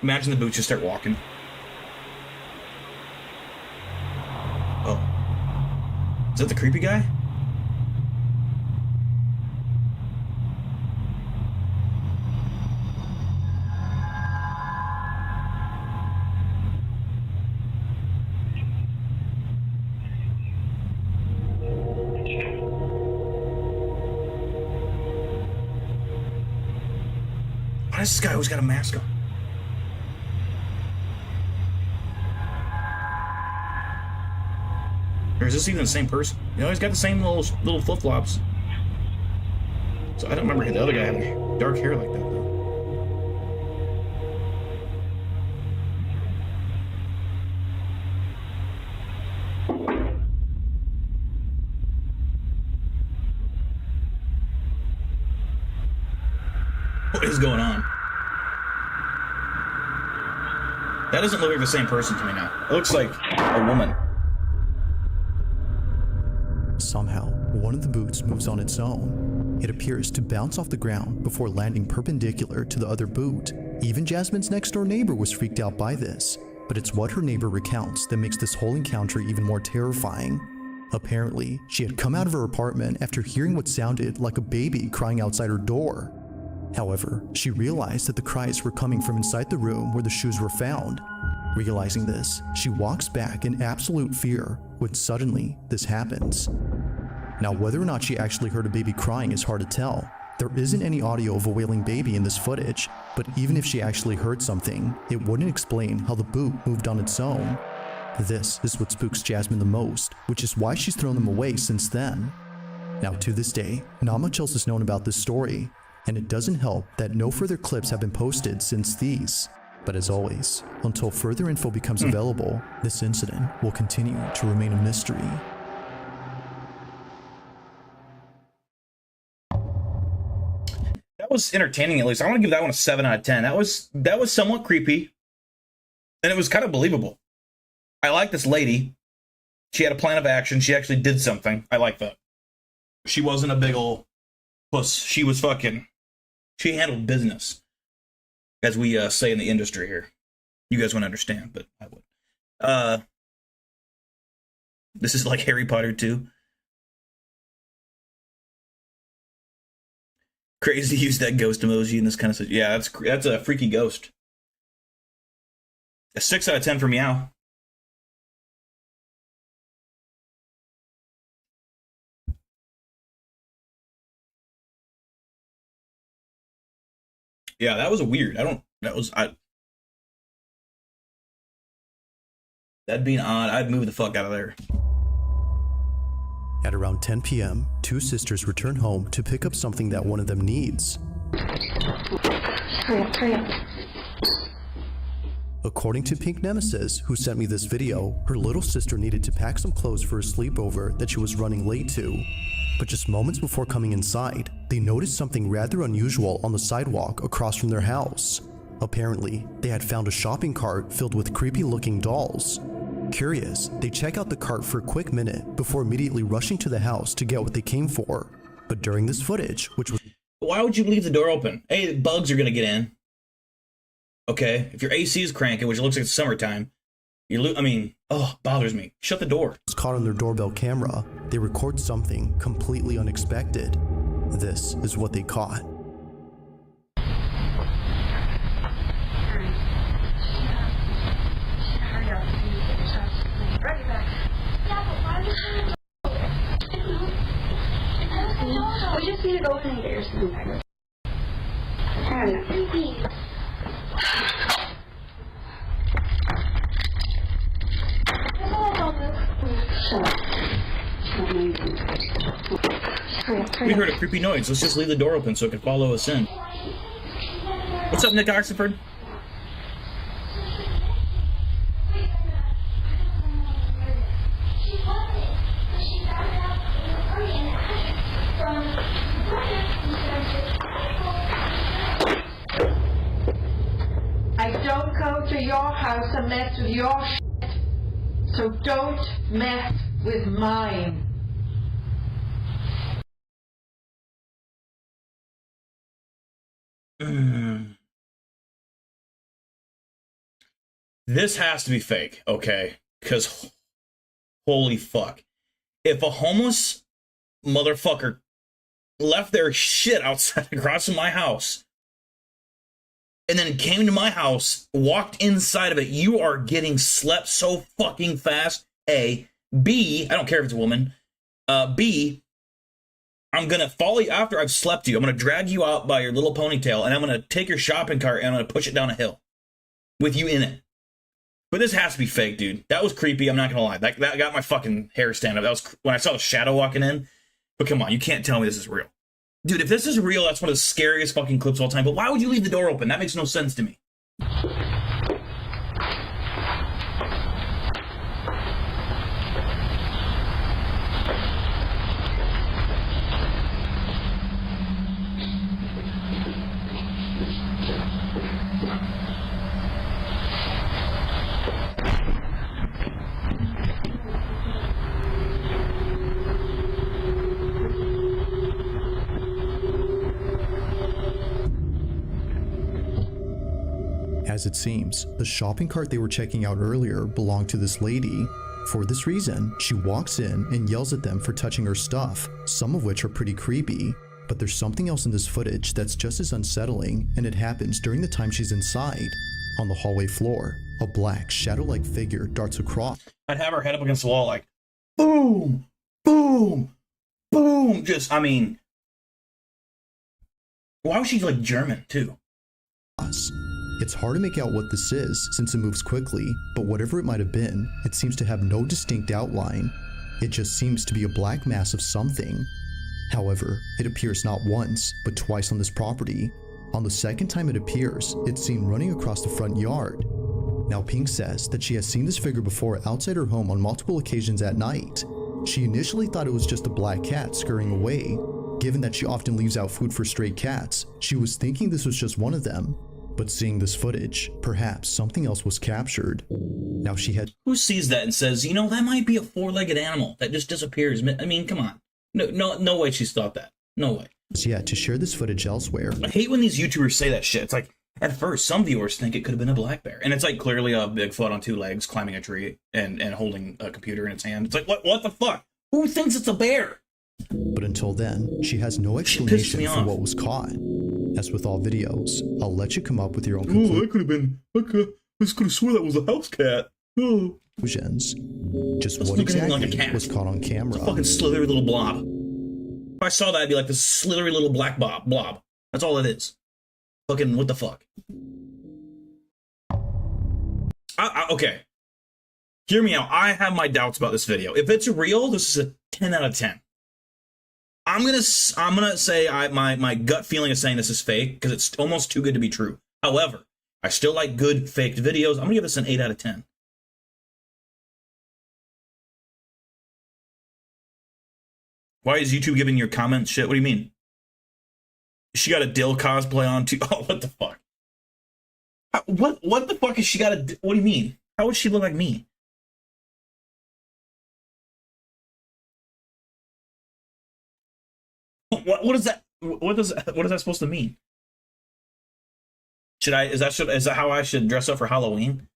Imagine the boots just start walking. Oh. Is that the creepy guy? Why does this guy always got a mask on? Or is this even the same person? You know, he's got the same little flip-flops. So I don't remember the other guy having dark hair like that, though. What is going on? That doesn't look like the same person to me now. It looks like a woman. Somehow, one of the boots moves on its own. It appears to bounce off the ground before landing perpendicular to the other boot. Even Jasmine's next door neighbor was freaked out by this, but it's what her neighbor recounts that makes this whole encounter even more terrifying. Apparently, she had come out of her apartment after hearing what sounded like a baby crying outside her door. However, she realized that the cries were coming from inside the room where the shoes were found. Realizing this, she walks back in absolute fear when suddenly this happens. Now, whether or not she actually heard a baby crying is hard to tell. There isn't any audio of a wailing baby in this footage, but even if she actually heard something, it wouldn't explain how the boot moved on its own. This is what spooks Jasmine the most, which is why she's thrown them away since then. Now, to this day, not much else is known about this story, and it doesn't help that no further clips have been posted since these. But as always, until further info becomes available, this incident will continue to remain a mystery. That was entertaining, at least. I want to give that one a 7 out of 10. That was somewhat creepy, and it was kind of believable. I like this lady. She had a plan of action. She actually did something. I like that. She wasn't a big ol' puss. She was she handled business, as we say in the industry here. You guys wouldn't understand, but I would. This is like Harry Potter 2. Crazy to use that ghost emoji in this kind of situation. Yeah, that's a freaky ghost. A 6 out of 10 for Meow. Yeah, that was a weird. That'd be an odd. I'd move the fuck out of there. At around 10 p.m., 2 sisters return home to pick up something that one of them needs. Hurry up. According to Pink Nemesis, who sent me this video, her little sister needed to pack some clothes for a sleepover that she was running late to. But just moments before coming inside, they noticed something rather unusual on the sidewalk across from their house. Apparently, they had found a shopping cart filled with creepy-looking dolls. Curious, they check out the cart for a quick minute before immediately rushing to the house to get what they came for. But during this footage, which was— Why would you leave the door open? Hey, the bugs are gonna get in. Okay, if your AC is cranking, which looks like it's summertime, it bothers me. Shut the door. was caught on their doorbell camera, they record something completely unexpected. This is what they caught. We just need to go and get your spoon back. Hurry up. Please. Shut up. Hurry up. We heard a creepy noise. Let's just leave the door open so it can follow us in. What's up, Nick Oxford? I don't go to your house and mess with your shit, so don't mess with mine. This has to be fake, okay? Because holy fuck. If a homeless motherfucker left their shit outside across from my house and then came to my house, walked inside of it, you are getting slept so fucking fast. A. B. I don't care if it's a woman. B. I'm going to follow you after I've slept you. I'm going to drag you out by your little ponytail, and I'm going to take your shopping cart, and I'm going to push it down a hill with you in it. But this has to be fake, dude. That was creepy. I'm not going to lie. That got my fucking hair stand up. That was when I saw the shadow walking in. But come on, you can't tell me this is real. Dude, if this is real, that's one of the scariest fucking clips of all time. But why would you leave the door open? That makes no sense to me. As it seems, the shopping cart they were checking out earlier belonged to this lady. For this reason, she walks in and yells at them for touching her stuff, some of which are pretty creepy. But there's something else in this footage that's just as unsettling, and it happens during the time she's inside. On the hallway floor, a black, shadow-like figure darts across. I'd have her head up against the wall like, boom, boom, boom. Just, I mean, why was she like German too? It's hard to make out what this is since it moves quickly, but whatever it might have been, it seems to have no distinct outline. It just seems to be a black mass of something. However, it appears not once, but twice on this property. On the second time it appears, it's seen running across the front yard. Now Pink says that she has seen this figure before outside her home on multiple occasions at night. She initially thought it was just a black cat scurrying away. Given that she often leaves out food for stray cats, she was thinking this was just one of them. But seeing this footage, perhaps something else was captured. Now she had— Who sees that and says, you know, that might be a four-legged animal that just disappears? I mean, come on. No way she's thought that. No way. yet to share this footage elsewhere. I hate when these YouTubers say that shit. It's like, at first, some viewers think it could have been a black bear. And it's like clearly a Bigfoot on two legs climbing a tree and holding a computer in its hand. It's like, what the fuck? Who thinks it's a bear? But until then, she has no explanation for what was caught. As with all videos, I'll let you come up with your own conclusions. Oh, that could have been, I just could have swore that was a house cat. Oh. Just what exactly was caught on camera. It's a fucking slithery little blob. If I saw that, I'd be like this slithery little black blob. That's all it is. Fucking what the fuck? Okay. Hear me out. I have my doubts about this video. If it's real, this is a 10 out of 10. I'm gonna say my gut feeling is saying this is fake because it's almost too good to be true. However, I still like good faked videos. I'm gonna give this an 8 out of 10. Why is YouTube giving your comments shit? What do you mean? She got a dill cosplay on too. Oh, what the fuck? What the fuck is she got a? What do you mean? How would she look like me? What is that? What is that supposed to mean? Is that how I should dress up for Halloween?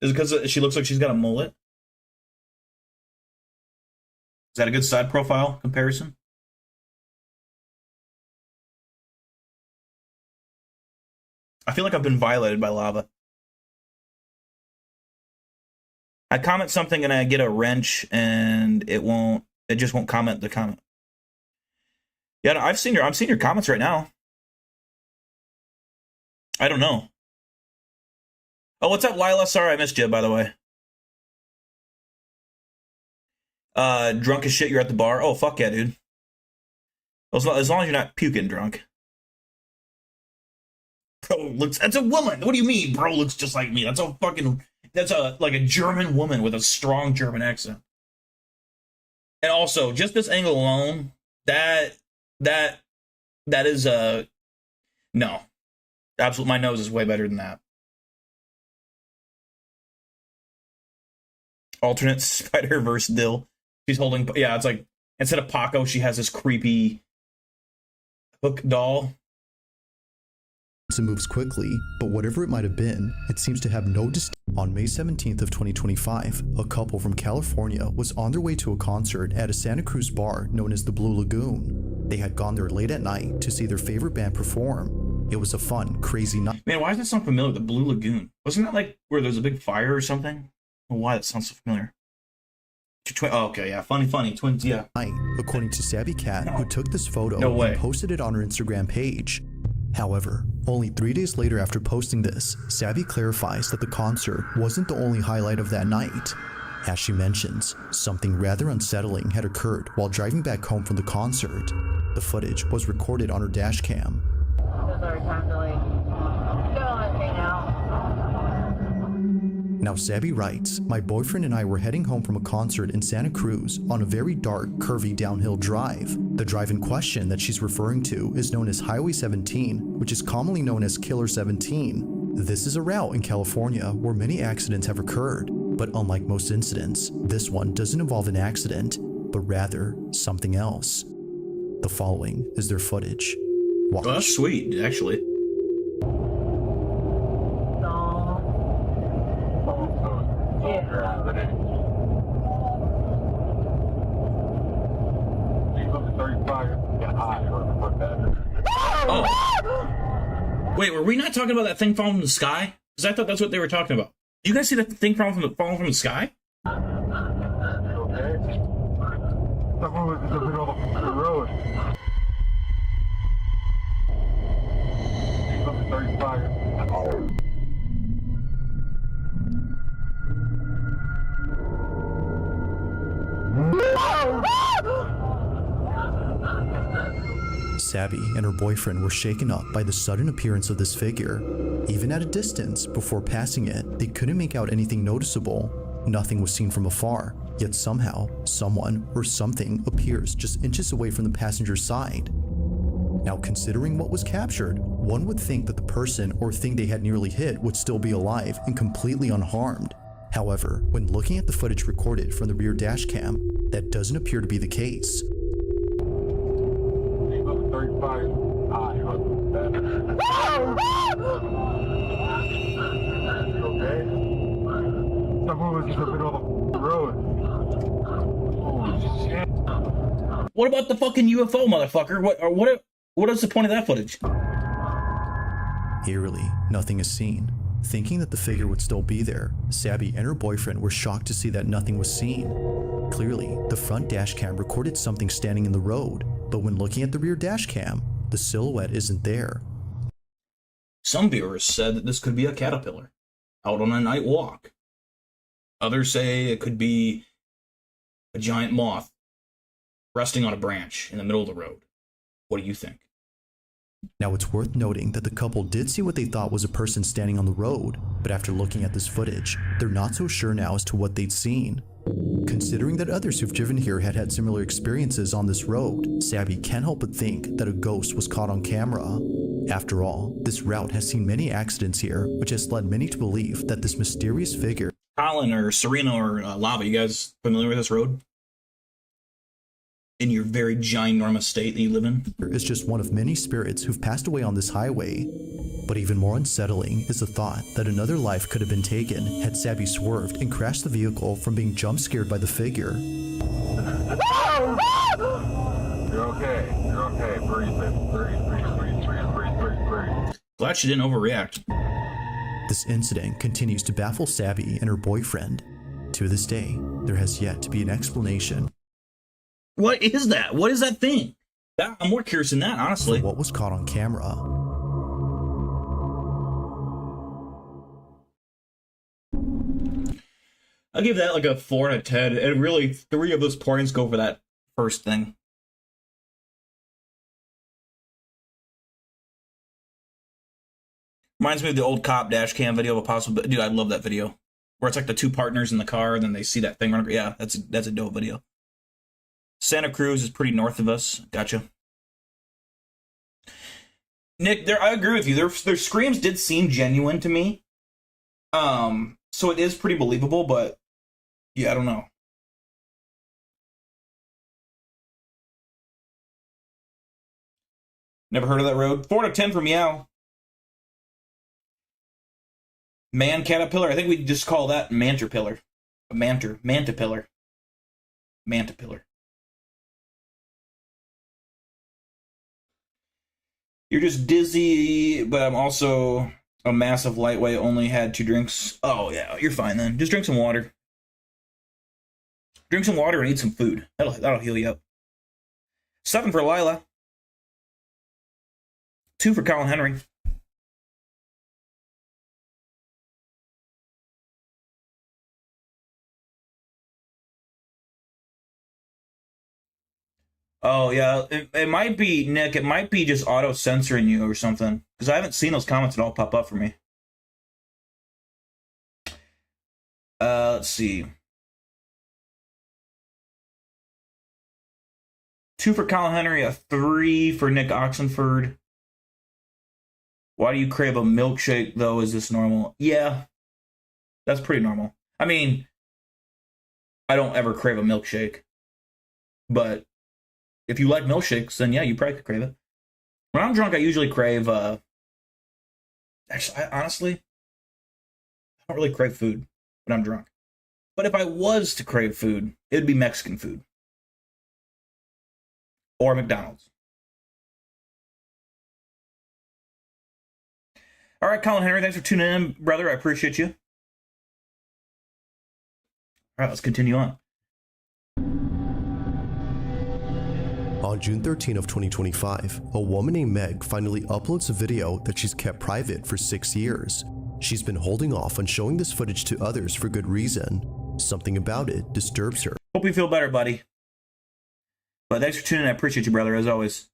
Is it because she looks like she's got a mullet? Is that a good side profile comparison? I feel like I've been violated by lava. I comment something and I get a wrench and it just won't comment the comment. Yeah, I'm seeing your comments right now. I don't know. Oh, what's up, Lila? Sorry I missed you, by the way. Drunk as shit, you're at the bar. Oh, fuck yeah, dude. As long as you're not puking drunk. Bro looks, that's a woman. What do you mean? Bro looks just like me. That's like a German woman with a strong German accent. And also, just this angle alone, that is no. Absolutely, my nose is way better than that. Alternate Spider-Verse Dill. She's holding, yeah, it's like, instead of Paco, she has this creepy hook doll. It moves quickly, but whatever it might have been, it seems to have no On May 17th of 2025, a couple from California was on their way to a concert at a Santa Cruz bar known as the Blue Lagoon. They had gone there late at night to see their favorite band perform. It was a fun, crazy night. Man, why does that sound familiar? The Blue Lagoon. Wasn't that like where there's a big fire or something? I don't know why that sounds so familiar. Oh, okay, yeah, funny, twins, yeah. According to Sabby Cat, who took this photo and posted it on her Instagram page. However, only 3 days later after posting this, Sabby clarifies that the concert wasn't the only highlight of that night. As she mentions, something rather unsettling had occurred while driving back home from the concert. The footage was recorded on her dash cam. Now Sabby writes, my boyfriend and I were heading home from a concert in Santa Cruz on a very dark, curvy downhill drive. The drive in question that she's referring to is known as Highway 17, which is commonly known as Killer 17. This is a route in California where many accidents have occurred, but unlike most incidents, this one doesn't involve an accident, but rather something else. The following is their footage. Watch. Oh, that's sweet, actually. Oh. Wait, were we not talking about that thing falling from the sky? Because I thought that's what they were talking about. Did you guys see that thing falling from the sky? Okay. Someone was in the middle of the road. Something started fire. Sabby and her boyfriend were shaken up by the sudden appearance of this figure. Even at a distance, before passing it, they couldn't make out anything noticeable. Nothing was seen from afar, yet somehow, someone or something appears just inches away from the passenger's side. Now, considering what was captured, one would think that the person or thing they had nearly hit would still be alive and completely unharmed. However, when looking at the footage recorded from the rear dash cam, that doesn't appear to be the case. What about the fucking UFO, motherfucker? What is the point of that footage? Eerily, nothing is seen. Thinking that the figure would still be there, Sabby and her boyfriend were shocked to see that nothing was seen. Clearly, the front dash cam recorded something standing in the road, but when looking at the rear dash cam, the silhouette isn't there. Some viewers said that this could be a caterpillar out on a night walk. Others say it could be a giant moth resting on a branch in the middle of the road. What do you think? Now, it's worth noting that the couple did see what they thought was a person standing on the road, but after looking at this footage, they're not so sure now as to what they'd seen. Considering that others who've driven here had had similar experiences on this road, Sabby can't help but think that a ghost was caught on camera. After all, this route has seen many accidents here, which has led many to believe that this mysterious figure... Colin or Serena or Lava, you guys familiar with this road? In your very ginormous state that you live in? ...is just one of many spirits who've passed away on this highway. But even more unsettling is the thought that another life could have been taken had Sabby swerved and crashed the vehicle from being jump-scared by the figure. You're okay. You're okay. Breathe. Glad she didn't overreact. This incident continues to baffle Sabby and her boyfriend. To this day, there has yet to be an explanation. What is that? What is that thing? I'm more curious than that, honestly. For what was caught on camera. I'll give that like a 4 out of 10, and really 3 of those points go for that first thing. Reminds me of the old cop dash cam video of a possible... Dude, I love that video. Where it's like the two partners in the car, and then they see that thing running. Yeah, that's a dope video. Santa Cruz is pretty north of us. Gotcha. Nick, I agree with you. Their screams did seem genuine to me. So it is pretty believable, but yeah, I don't know. Never heard of that road. 4 out of 10 for Meow. Man caterpillar. I think we just call that manterpillar. A mantipillar. Mantipillar. You're just dizzy, but I'm also a massive lightweight. Only had 2 drinks. Oh yeah, you're fine then. Just drink some water. Drink some water and eat some food. That'll heal you up. 7 for Lila. 2 for Colin Henry. Oh, yeah. It might be, Nick, it might be just auto-censoring you or something. Because I haven't seen those comments at all pop up for me. Let's see. 2 for Colin Henry, a 3 for Nick Oxenford. Why do you crave a milkshake, though? Is this normal? Yeah. That's pretty normal. I mean, I don't ever crave a milkshake. But if you like milkshakes, then yeah, you probably could crave it. When I'm drunk, I usually crave, actually, honestly, I don't really crave food when I'm drunk. But if I was to crave food, it would be Mexican food. Or McDonald's. All right, Colin Henry, thanks for tuning in, brother. I appreciate you. All right, let's continue on. On June 13 of 2025, a woman named Meg finally uploads a video that she's kept private for 6 years. She's been holding off on showing this footage to others for good reason. Something about it disturbs her. Hope you feel better, buddy. But thanks for tuning in. I appreciate you, brother, as always.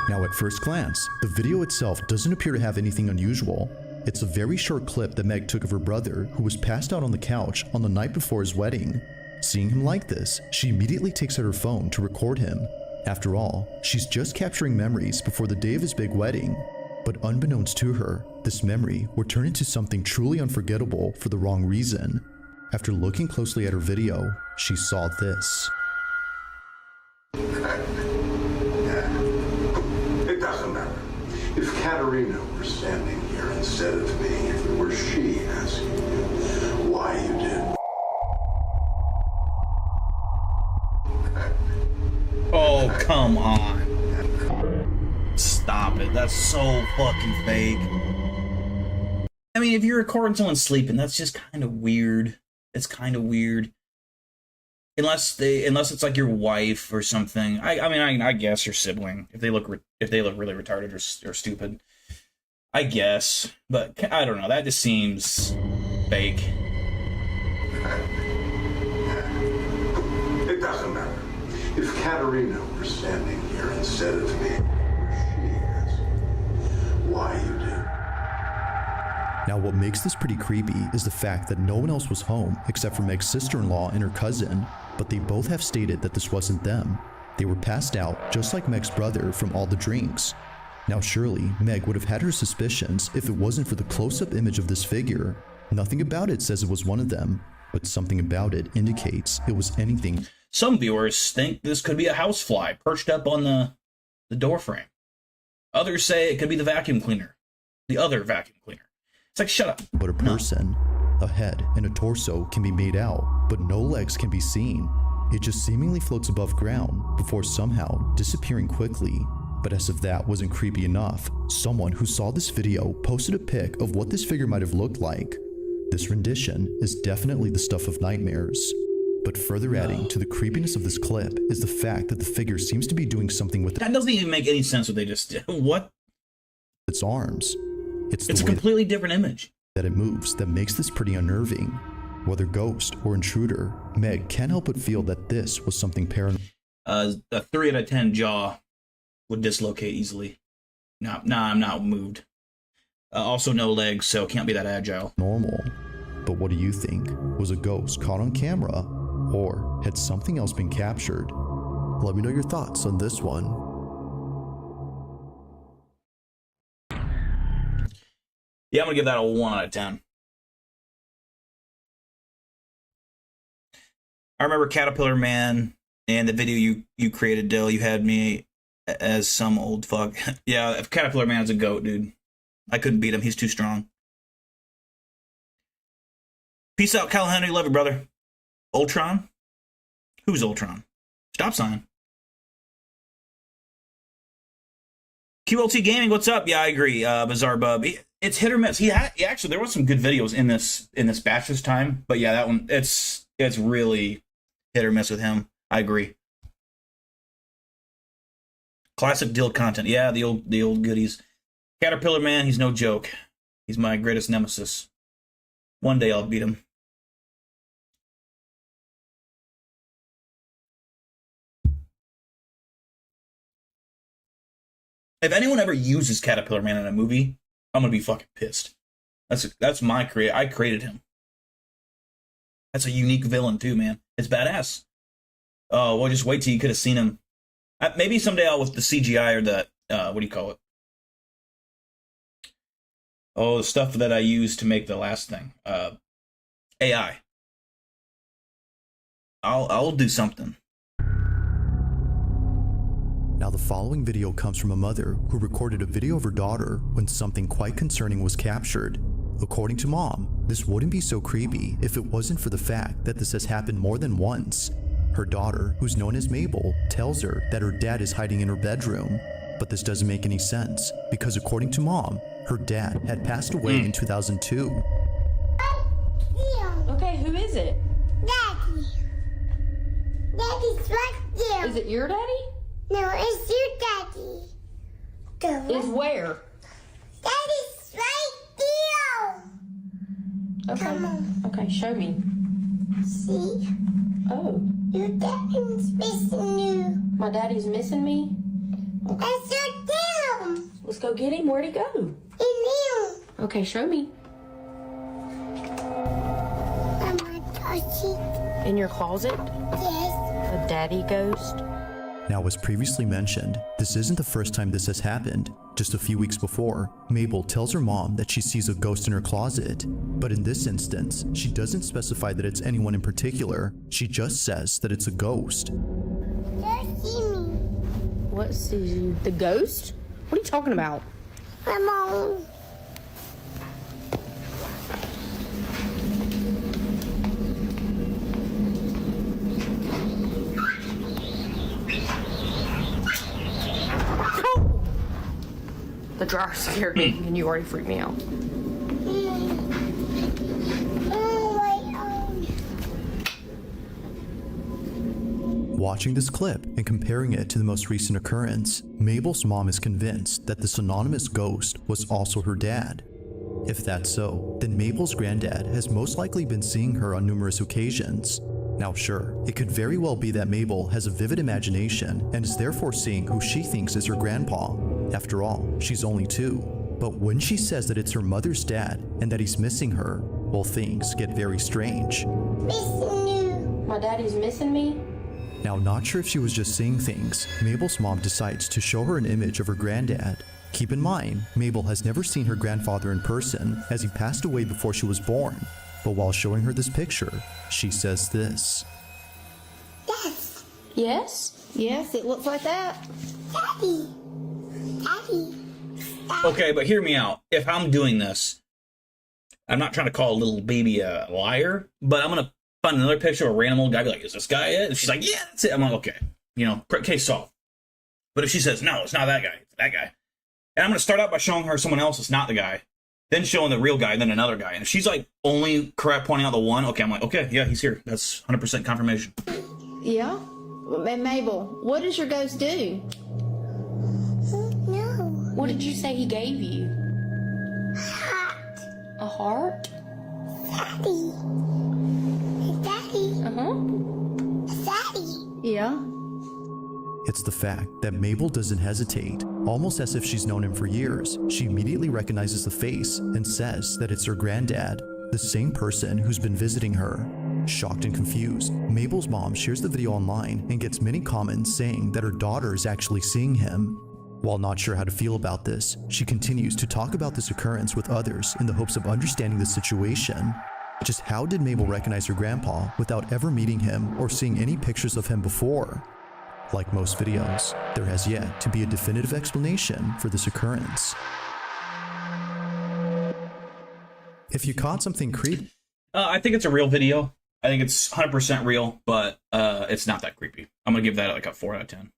Now, at first glance, the video itself doesn't appear to have anything unusual. It's a very short clip that Meg took of her brother, who was passed out on the couch on the night before his wedding. Seeing him like this, she immediately takes out her phone to record him. After all, she's just capturing memories before the day of his big wedding. But unbeknownst to her, this memory would turn into something truly unforgettable for the wrong reason. After looking closely at her video, she saw this. It doesn't matter. If Katerina were standing here instead of me, if it were she asking you why you did. Oh, come on. Stop it. That's so fucking fake. I mean, if you're recording someone sleeping, that's just kind of weird. It's kind of weird. Unless it's like your wife or something. I guess your sibling. If they look really retarded or stupid. I guess. But I don't know. That just seems fake. It doesn't matter. If Katerina were standing here instead of me, she asking why you did. Now, what makes this pretty creepy is the fact that no one else was home except for Meg's sister-in-law and her cousin, but they both have stated that this wasn't them. They were passed out just like Meg's brother from all the drinks. Now, surely Meg would have had her suspicions if it wasn't for the close-up image of this figure. Nothing about it says it was one of them, but something about it indicates it was anything. Some viewers think this could be a housefly perched up on the door frame. Others say it could be the vacuum cleaner. The other vacuum cleaner. It's like, shut up. But a person, a head, and a torso can be made out, but no legs can be seen. It just seemingly floats above ground before somehow disappearing quickly. But as if that wasn't creepy enough, someone who saw this video posted a pic of what this figure might have looked like. This rendition is definitely the stuff of nightmares. But further adding to the creepiness of this clip is the fact that the figure seems to be doing something with that doesn't even make any sense what they just did. What? Its arms. It's a completely different image. That it moves that makes this pretty unnerving. Whether ghost or intruder, Meg can't help but feel that this was something paranormal. A 3 out of 10 jaw would dislocate easily. Nah, I'm not moved. Also no legs, so can't be that agile. Normal. But what do you think? Was a ghost caught on camera? Or had something else been captured? Let me know your thoughts on this one. Yeah, I'm gonna give that a 1 out of 10. I remember Caterpillar Man and the video you created, Dill. You had me as some old fuck. Yeah, if Caterpillar Man's a goat, dude. I couldn't beat him. He's too strong. Peace out, Cal Henry. Love you, brother. Ultron? Who's Ultron? Stop sign. QLT Gaming, what's up? Yeah, I agree. Bizarre Bub. It's hit or miss. He actually, there was some good videos in this batch this time, but yeah, that one it's really hit or miss with him. I agree. Classic Dill content. Yeah, the old goodies. Caterpillar Man, he's no joke. He's my greatest nemesis. One day I'll beat him. If anyone ever uses Caterpillar Man in a movie, I'm gonna be fucking pissed. That's my I created him. That's a unique villain too, man. It's badass. Oh, well, just wait till you could have seen him. Maybe someday I'll with the CGI or the what do you call it? Oh, the stuff that I used to make the last thing. AI. I'll do something. Now the following video comes from a mother who recorded a video of her daughter when something quite concerning was captured. According to mom, this wouldn't be so creepy if it wasn't for the fact that this has happened more than once. Her daughter, who's known as Mabel, tells her that her dad is hiding in her bedroom. But this doesn't make any sense, because according to mom, her dad had passed away in 2002. Okay, who is it? Daddy. Daddy's right there. Is it your daddy? No, it's your daddy. Is where? Daddy's right there. Okay. Come on. Okay, show me. See? Oh. Your daddy's missing you. My daddy's missing me? Okay. That's your him. Let's go get him. Where'd he go? In you. Okay, show me. In your closet? Yes. A daddy ghost? Now, as previously mentioned, this isn't the first time this has happened. Just a few weeks before, Mabel tells her mom that she sees a ghost in her closet. But in this instance, she doesn't specify that it's anyone in particular. She just says that it's a ghost. Just see me. What sees you? The ghost? What are you talking about? Come on. The dryer scared me, and you already freaked me out. Watching this clip and comparing it to the most recent occurrence, Mabel's mom is convinced that this anonymous ghost was also her dad. If that's so, then Mabel's granddad has most likely been seeing her on numerous occasions. Now sure, it could very well be that Mabel has a vivid imagination and is therefore seeing who she thinks is her grandpa. After all, she's only 2. But when she says that it's her mother's dad and that he's missing her, well, things get very strange. Missing you. My daddy's missing me? Now, not sure if she was just seeing things, Mabel's mom decides to show her an image of her granddad. Keep in mind, Mabel has never seen her grandfather in person, as he passed away before she was born. But while showing her this picture, she says this. Yes. Yes? Yes, it looks like that. Daddy. Daddy. Okay, but hear me out. If I'm doing this, I'm not trying to call a little baby a liar, but I'm going to find another picture of a random old guy, be like, is this guy it? And she's like, yeah, that's it. I'm like, okay, case solved. But if she says, no, it's not that guy, it's that guy. And I'm going to start out by showing her someone else that's not the guy, then showing the real guy, then another guy. And if she's like only correct pointing out the one, okay, I'm like, okay, yeah, he's here. That's 100% confirmation. Yeah? And Mabel, what does your ghost do? No. What did you say he gave you? Heart. A heart? Daddy. Daddy. Daddy. Yeah. It's the fact that Mabel doesn't hesitate. Almost as if she's known him for years, she immediately recognizes the face and says that it's her granddad, the same person who's been visiting her. Shocked and confused, Mabel's mom shares the video online and gets many comments saying that her daughter is actually seeing him. While not sure how to feel about this, she continues to talk about this occurrence with others in the hopes of understanding the situation. Just how did Mabel recognize her grandpa without ever meeting him or seeing any pictures of him before? Like most videos, there has yet to be a definitive explanation for this occurrence. If you caught something creepy, I think it's a real video. I think it's 100% real, but it's not that creepy. I'm gonna give that like a 4 out of 10.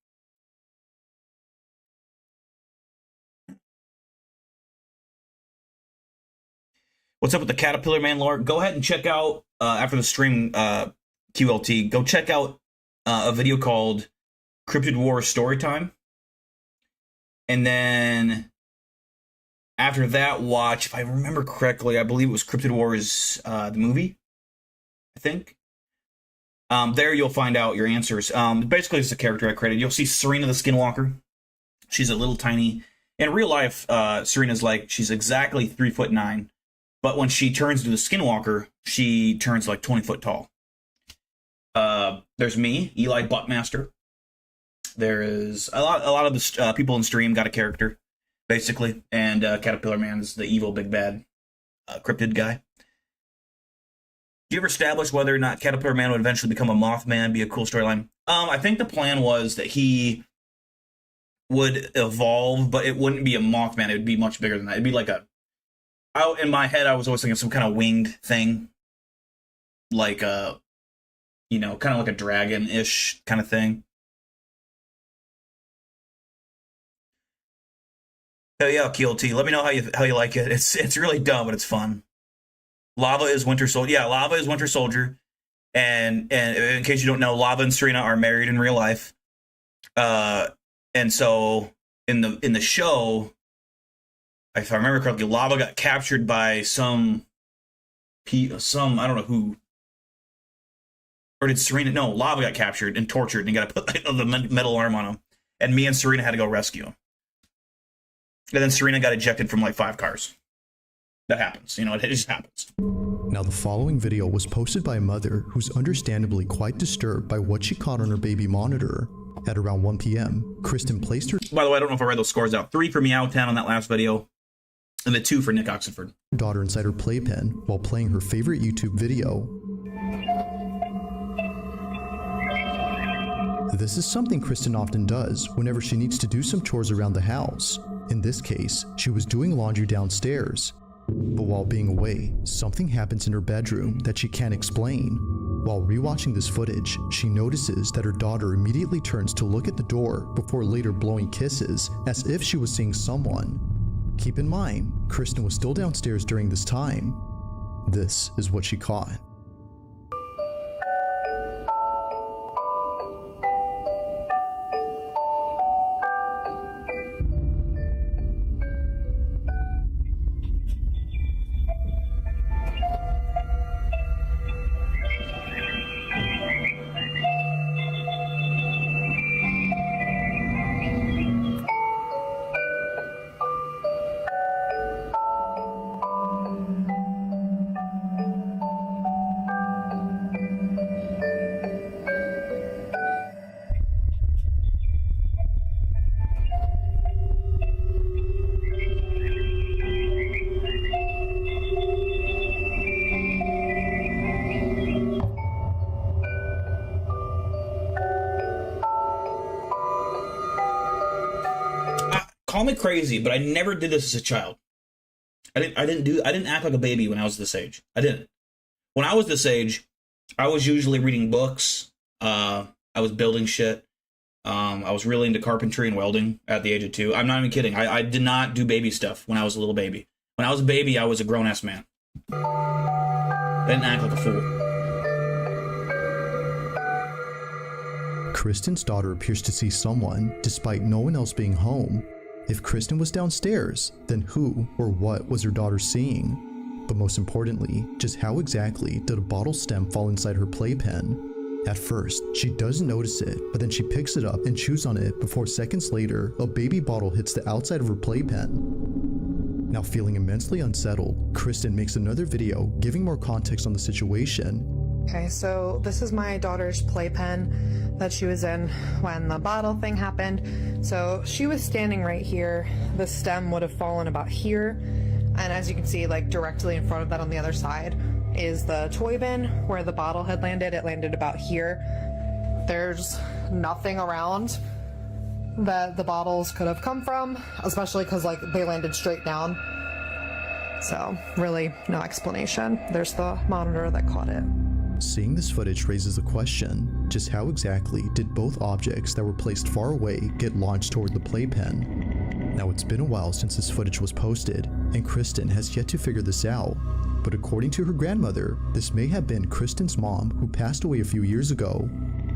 What's up with the Caterpillar Man lore? Go ahead and check out after the stream, QLT. Go check out a video called Cryptid War Storytime, and then after that, watch, if I remember correctly, I believe it was Cryptid Wars the movie. I think. There you'll find out your answers. Basically, it's a character I created. You'll see Serena the Skinwalker. She's a little tiny. In real life, Serena's like, she's exactly 3'9", but when she turns into the Skinwalker, she turns like 20 foot tall. There's me, Eli Buckmaster. There is a lot of the people in stream got a character, basically, and Caterpillar Man is the evil big bad cryptid guy. Do you ever establish whether or not Caterpillar Man would eventually become a Mothman? Be a cool storyline. I think the plan was that he would evolve, but it wouldn't be a Mothman. It would be much bigger than that. It'd be like in my head, I was always thinking some kind of winged thing, like kind of like a dragon-ish kind of thing. Oh yeah, QLT. Let me know how you like it. It's really dumb, but it's fun. Lava is Winter Soldier. Yeah, Lava is Winter Soldier. And in case you don't know, Lava and Serena are married in real life. And so in the show, if I remember correctly, Lava got captured by some I don't know who. Or did Serena? No, Lava got captured and tortured and got to put the metal arm on him. And me and Serena had to go rescue him. And then Serena got ejected from like 5 cars. That happens. It just happens. Now the following video was posted by a mother who's understandably quite disturbed by what she caught on her baby monitor. At around 1 p.m., Kristen placed her... By the way, I don't know if I read those scores out. 3 for Meowtown on that last video, and the 2 for Nick Oxenford. ...daughter inside her playpen while playing her favorite YouTube video. This is something Kristen often does whenever she needs to do some chores around the house. In this case, she was doing laundry downstairs. But while being away, something happens in her bedroom that she can't explain. While rewatching this footage, she notices that her daughter immediately turns to look at the door before later blowing kisses as if she was seeing someone. Keep in mind, Kristen was still downstairs during this time. This is what she caught. Call me crazy, but I never did this as a child. I didn't act like a baby when I was this age. I didn't. When I was this age, I was usually reading books. I was building shit. I was really into carpentry and welding at the age of 2. I'm not even kidding. I did not do baby stuff when I was a little baby. When I was a baby, I was a grown-ass man. I didn't act like a fool. Kristen's daughter appears to see someone, despite no one else being home. If Kristen was downstairs, then who or what was her daughter seeing? But most importantly, just how exactly did a bottle stem fall inside her playpen? At first, she doesn't notice it, but then she picks it up and chews on it before seconds later, a baby bottle hits the outside of her playpen. Now feeling immensely unsettled, Kristen makes another video giving more context on the situation. Okay, so this is my daughter's playpen that she was in when the bottle thing happened. So she was standing right here. The stem would have fallen about here. And as you can see, like directly in front of that on the other side is the toy bin where the bottle had landed. It landed about here. There's nothing around that the bottles could have come from, especially because like they landed straight down. So really no explanation. There's the monitor that caught it. Seeing this footage raises the question, just how exactly did both objects that were placed far away get launched toward the playpen? Now it's been a while since this footage was posted, and Kristen has yet to figure this out. But according to her grandmother, this may have been Kristen's mom who passed away a few years ago.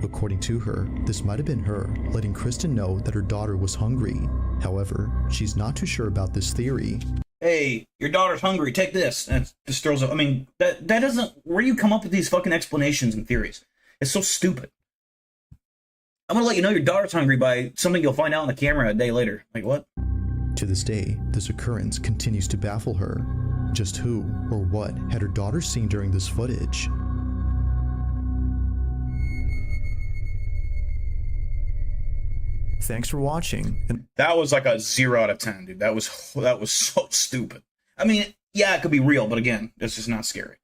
According to her, this might have been her letting Kristen know that her daughter was hungry. However, she's not too sure about this theory. Hey, your daughter's hungry, take this. And it just throws up. I mean, that doesn't... Where do you come up with these fucking explanations and theories? It's so stupid. I'm gonna let you know your daughter's hungry by something you'll find out on the camera a day later. Like, what? To this day, this occurrence continues to baffle her. Just who or what had her daughter seen during this footage? Thanks for watching. That was like a 0 out of 10, dude. That was so stupid. I mean, yeah, it could be real, but again, it's just not scary.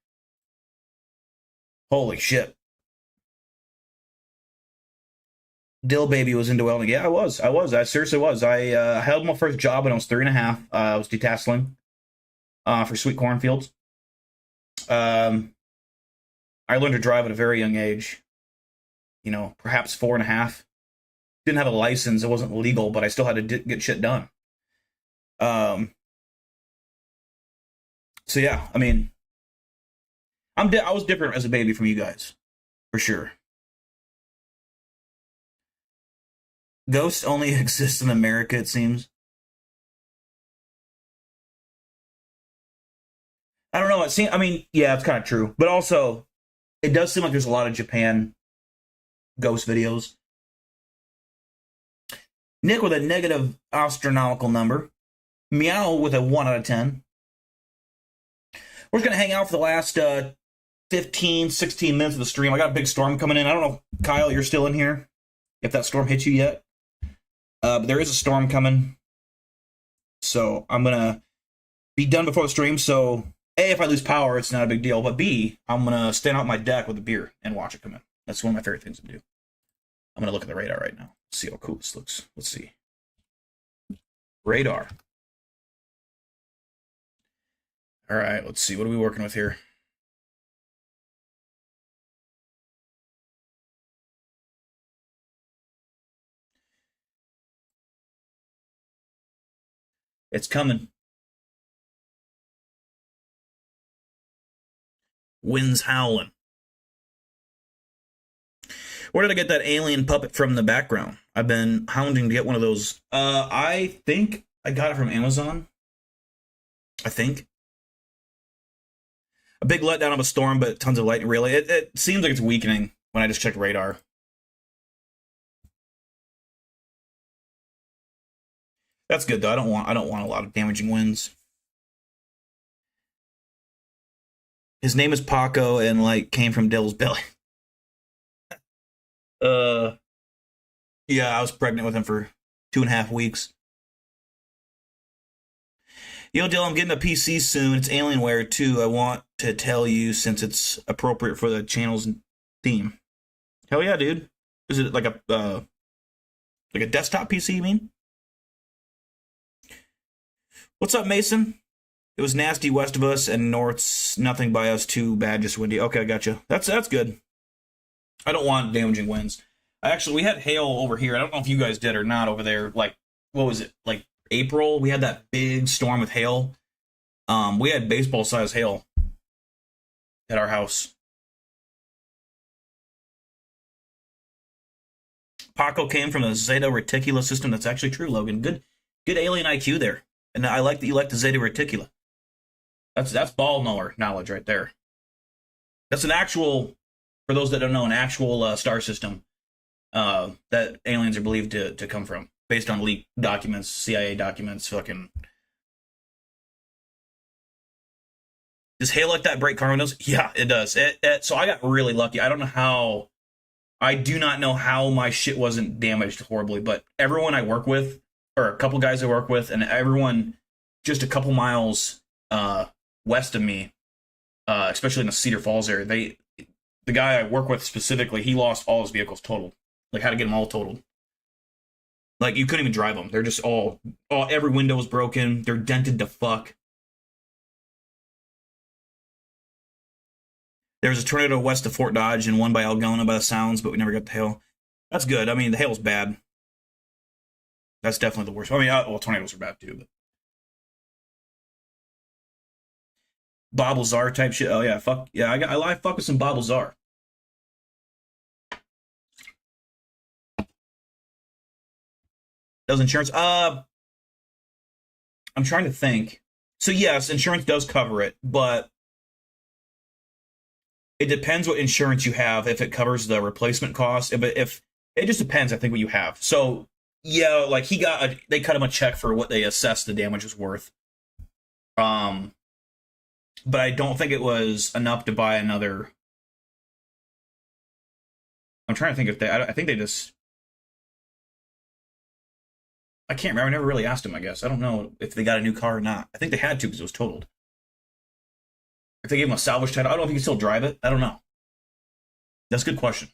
Holy shit. Dill baby was into welding. Yeah, I was. I seriously was. I held my first job when I was 3.5. I was detasseling for sweet cornfields. I learned to drive at a very young age. You know, perhaps 4.5. Didn't have a license. It wasn't legal, but I still had to get shit done. So yeah, I mean, I was different as a baby from you guys, for sure. Ghosts only exist in America, it seems. I don't know. I mean, yeah, it's kind of true, but also, it does seem like there's a lot of Japan ghost videos. Nick with a negative astronomical number. Meow with a 1 out of 10. We're just going to hang out for the last 15, 16 minutes of the stream. I got a big storm coming in. I don't know, Kyle, you're still in here, if that storm hit you yet. But there is a storm coming. So I'm going to be done before the stream. So A, if I lose power, it's not a big deal. But B, I'm going to stand out my deck with a beer and watch it come in. That's one of my favorite things to do. I'm going to look at the radar right now. See how cool this looks. Let's see. Radar. All right, let's see. What are we working with here? It's coming. Winds howling. Where did I get that alien puppet from in the background? I've been hounding to get one of those. I think I got it from Amazon. I think. A big letdown of a storm, but tons of lightning. Really, it seems like it's weakening when I just checked radar. That's good though. I don't want a lot of damaging winds. His name is Paco, and like came from Dill's belly. Yeah, I was pregnant with him for 2.5 weeks. Yo, Dill, I'm getting a PC soon. It's Alienware too. I want to tell you since it's appropriate for the channel's theme. Hell yeah, dude. Is it like a desktop PC, you mean? What's up, Mason? It was nasty west of us and north's nothing by us, too bad, just windy. Okay, I gotcha. That's good. I don't want damaging winds. Actually, we had hail over here. I don't know if you guys did or not over there. Like, what was it? Like April? We had that big storm with hail. We had baseball-sized hail at our house. Paco came from the Zeta Reticula system. That's actually true, Logan. Good alien IQ there. And I like that you like the Zeta Reticula. That's ball knower knowledge right there. That's an actual, for those that don't know, an actual star system that aliens are believed to come from, based on leaked documents, CIA documents, fucking. Does hail like that break car windows? Yeah, it does. So I got really lucky. I don't know how. I do not know how my shit wasn't damaged horribly, but everyone I work with, or a couple guys I work with, and everyone just a couple miles west of me, especially in the Cedar Falls area, the guy I work with specifically, he lost all his vehicles totaled. Like, how to get them all totaled. Like, you couldn't even drive them. They're just all every window was broken. They're dented to fuck. There was a tornado west of Fort Dodge and one by Algona by the sounds, but we never got the hail. That's good. I mean, the hail's bad. That's definitely the worst. I mean, well, tornadoes are bad too, but. Bob Lazar type shit. Oh yeah, fuck yeah. I fuck with some Bob Lazar. Does insurance? I'm trying to think. So yes, insurance does cover it, but it depends what insurance you have. If it covers the replacement cost, if it just depends, I think what you have. So yeah, like they cut him a check for what they assessed the damage was worth. But I don't think it was enough to buy another. I'm trying to think if I think they just. I can't remember. I never really asked him, I guess. I don't know if they got a new car or not. I think they had to because it was totaled. If they gave him a salvage title, I don't know if he can still drive it. I don't know. That's a good question.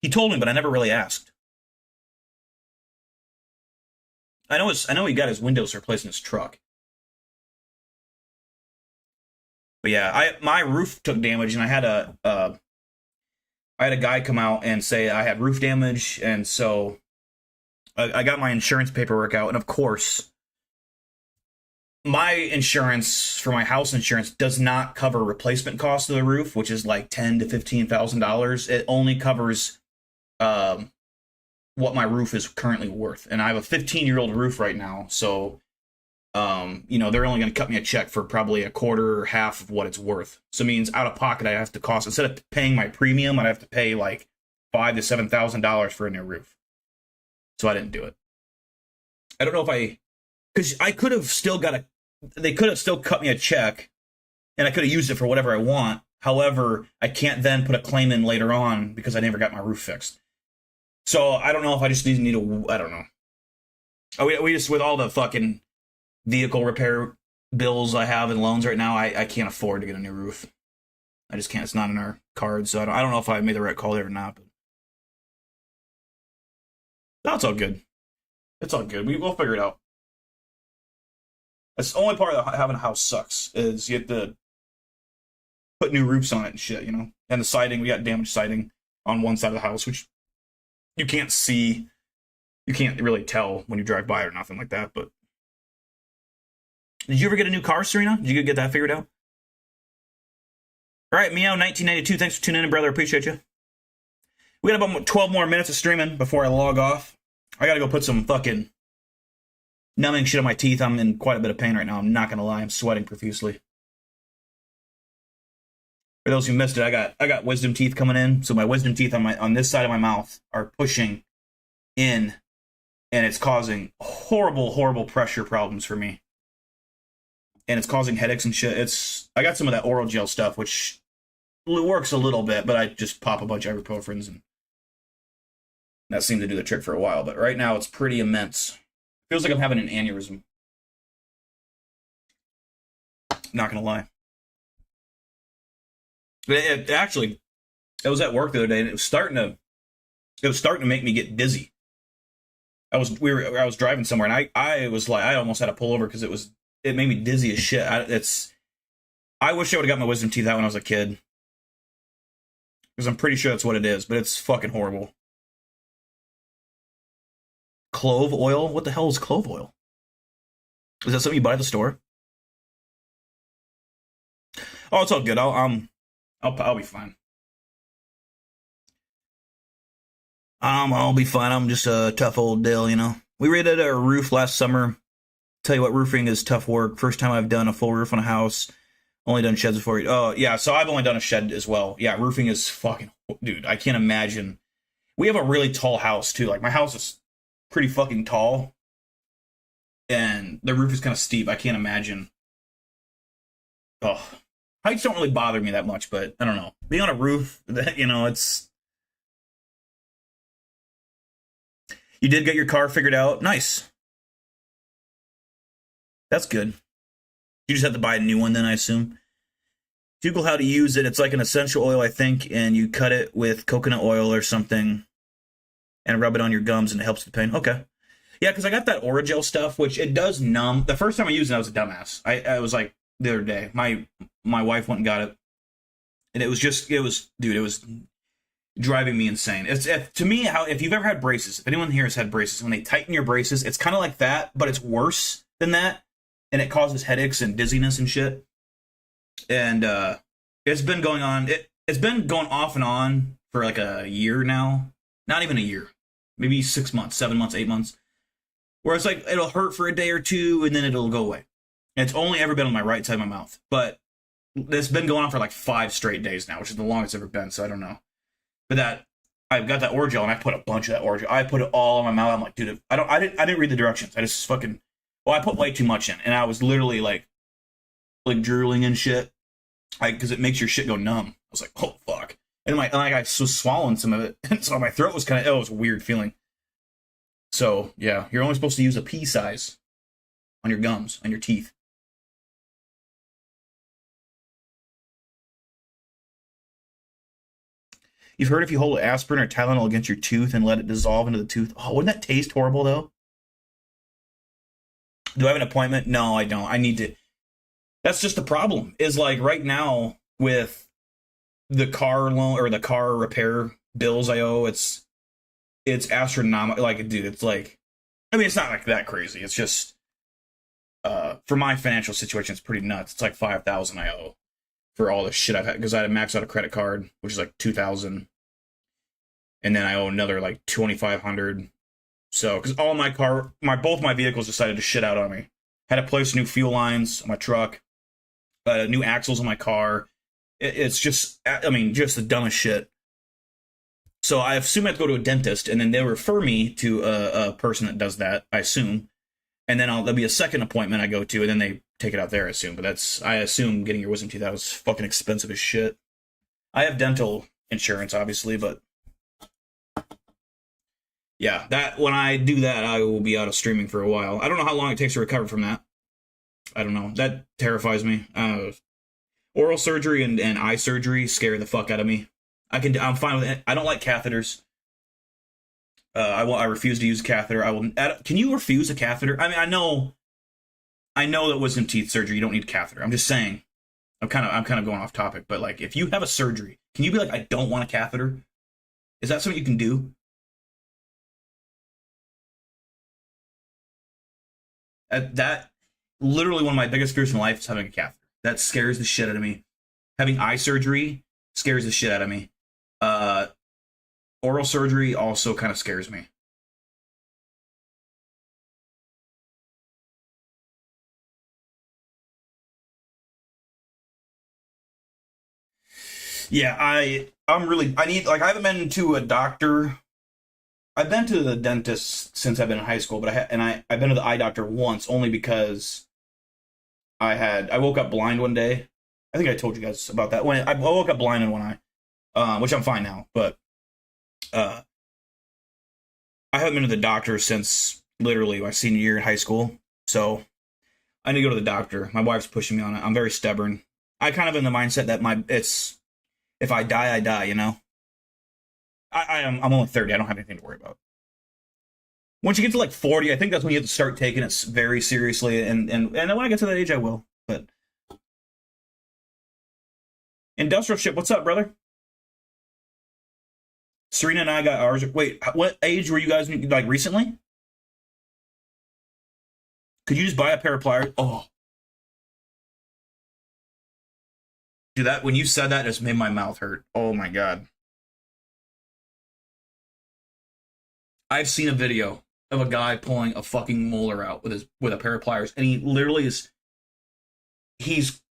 He told me, but I never really asked. I know he got his windows replaced in his truck. But yeah, my roof took damage, and I had a guy come out and say I had roof damage, and so I got my insurance paperwork out, and of course, my insurance for my house insurance does not cover replacement cost of the roof, which is like $10,000 to $15,000. It only covers what my roof is currently worth, and I have a 15-year-old roof right now, so they're only going to cut me a check for probably a quarter or half of what it's worth. So it means out of pocket, I have to cost, instead of paying my premium, I'd have to pay like $5,000 to $7,000 for a new roof. So I didn't do it. I don't know if because I could have still they could have still cut me a check, and I could have used it for whatever I want. However, I can't then put a claim in later on because I never got my roof fixed. So I don't know if I just need to, I don't know. We just, with all the fucking vehicle repair bills I have and loans right now, I can't afford to get a new roof. I just can't. It's not in our cards, so I don't know if I made the right call there or not. But no, it's all good. It's all good. We'll figure it out. That's the only part of having a house sucks, is you have to put new roofs on it and shit, And the siding, we got damaged siding on one side of the house, which you can't see. You can't really tell when you drive by or nothing like that, but. Did you ever get a new car, Serena? Did you get that figured out? All right, Meow1992, thanks for tuning in, brother. Appreciate you. We got about 12 more minutes of streaming before I log off. I gotta go put some fucking numbing shit on my teeth. I'm in quite a bit of pain right now. I'm not gonna lie. I'm sweating profusely. For those who missed it, I got wisdom teeth coming in. So my wisdom teeth on this side of my mouth are pushing in, and it's causing horrible pressure problems for me. And it's causing headaches and shit. I got some of that oral gel stuff, which works a little bit, but I just pop a bunch of ibuprofens, and that seemed to do the trick for a while. But right now, it's pretty immense. Feels like I'm having an aneurysm. Not gonna lie. It actually, I was at work the other day, and it was starting to make me get dizzy. I was driving somewhere, and I was like, I almost had to pull over because it made me dizzy as shit. I wish I would have got my wisdom teeth out when I was a kid, because I'm pretty sure that's what it is, but it's fucking horrible. Clove oil? What the hell is clove oil? Is that something you buy at the store? Oh, it's all good. I'll be fine. I'll be fine. I'm just a tough old Dale, We raided our roof last summer. Tell you what, roofing is tough work. First time I've done a full roof on a house. Only done sheds before. Oh, yeah, so I've only done a shed as well. Yeah, roofing is fucking... Dude, I can't imagine. We have a really tall house, too. Like, my house is pretty fucking tall. And the roof is kind of steep. I can't imagine. Oh, heights don't really bother me that much, but I don't know. Being on a roof, you know, it's... You did get your car figured out? Nice. That's good. You just have to buy a new one then, I assume. Google how to use it. It's like an essential oil, I think, and you cut it with coconut oil or something and rub it on your gums, and it helps the pain. Okay. Yeah, because I got that Orajel stuff, which it does numb. The first time I used it, I was a dumbass. I was like, the other day, my wife went and got it, and it was driving me insane. To me, if you've ever had braces, if anyone here has had braces, when they tighten your braces, it's kind of like that, but it's worse than that. And it causes headaches and dizziness and shit. And it's been going on. It's been going off and on for like a year now. Not even a year. Maybe 6 months, 7 months, 8 months. Where it's like, it'll hurt for a day or two, and then it'll go away. And it's only ever been on my right side of my mouth. But it's been going on for like 5 straight days now, which is the longest it's ever been, so I don't know. But I've got that Orajel, and I put a bunch of that Orajel. I put it all in my mouth. I'm like, dude, I didn't read the directions. I just fucking... Well, I put way too much in, and I was literally like drooling and shit, because it makes your shit go numb. I was like, oh fuck, and I was swallowing some of it, and so my throat was it was a weird feeling. So yeah, you're only supposed to use a pea size on your gums, on your teeth. You've heard if you hold aspirin or Tylenol against your tooth and let it dissolve into the tooth. Oh, wouldn't that taste horrible though? Do I have an appointment? No, I don't. I need to. That's just the problem. Is like right now with the car loan or the car repair bills I owe, it's astronomical. Like, dude, it's like, I mean, it's not like that crazy. It's just for my financial situation, it's pretty nuts. It's like $5,000 I owe for all the shit I've had, because I had to max out a credit card, which is like $2,000, and then I owe another like $2,500. So, because all both my vehicles decided to shit out on me. Had to place new fuel lines on my truck, new axles on my car. It's just, I mean, just the dumbest shit. So I assume I have to go to a dentist, and then they'll refer me to a person that does that, I assume. And then there'll be a second appointment I go to, and then they take it out there, I assume. But I assume getting your wisdom teeth out is fucking expensive as shit. I have dental insurance, obviously, but... Yeah, that when I do that, I will be out of streaming for a while. I don't know how long it takes to recover from that. I don't know. That terrifies me. Oral surgery and eye surgery scare the fuck out of me. I'm fine with it. I don't like catheters. I refuse to use a catheter. Can you refuse a catheter? I mean, I know that wisdom teeth surgery, you don't need a catheter. I'm just saying. I'm kind of going off topic, but like, if you have a surgery, can you be like, I don't want a catheter? Is that something you can do? That literally one of my biggest fears in life is having a catheter. That scares the shit out of me. Having eye surgery scares the shit out of me. Oral surgery also kind of scares me. Yeah, I haven't been to a doctor. I've been to the dentist since I've been in high school, but I've been to the eye doctor once, only because I woke up blind one day. I think I told you guys about that. When I woke up blind in one eye, which I'm fine now, but I haven't been to the doctor since literally my senior year in high school. So I need to go to the doctor. My wife's pushing me on it. I'm very stubborn. I kind of in the mindset that if I die, I die, you know? I'm only 30. I don't have anything to worry about. Once you get to like 40, I think that's when you have to start taking it very seriously. And when I get to that age, I will. But Industrial Ship, what's up, brother? Serena and I got ours. Wait, what age were you guys like recently? Could you just buy a pair of pliers? Oh, dude, that when you said that, it just made my mouth hurt. Oh my god. I've seen a video of a guy pulling a fucking molar out with a pair of pliers, and he literally he's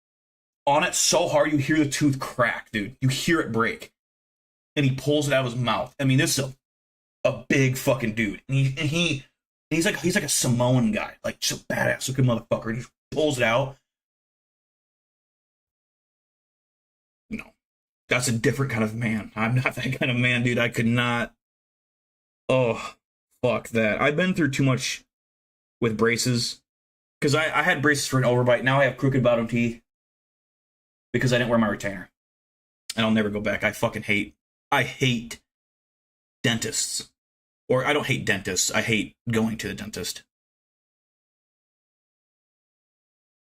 on it so hard you hear the tooth crack, dude. You hear it break, and he pulls it out of his mouth. I mean, this is a big fucking dude, and he's like a Samoan guy, like just a badass looking motherfucker. And he just pulls it out. No, that's a different kind of man. I'm not that kind of man, dude. I could not. Oh, fuck that. I've been through too much with braces. Because I had braces for an overbite. Now I have crooked bottom teeth. Because I didn't wear my retainer. And I'll never go back. I hate dentists. Or I don't hate dentists. I hate going to the dentist.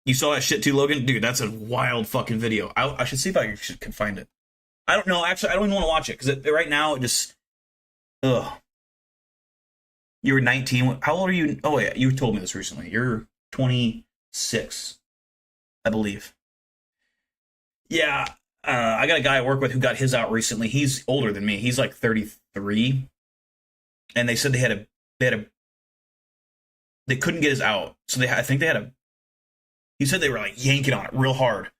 You saw that shit too, Logan? Dude, that's a wild fucking video. I should see if I can find it. I don't know. Actually, I don't even want to watch it. Because right now, it just... Ugh. You were 19. How old are you? Oh, yeah, you told me this recently. You're 26, I believe. Yeah, I got a guy I work with who got his out recently. He's older than me. He's like 33. And they said they couldn't get his out. So he said they were like yanking on it real hard.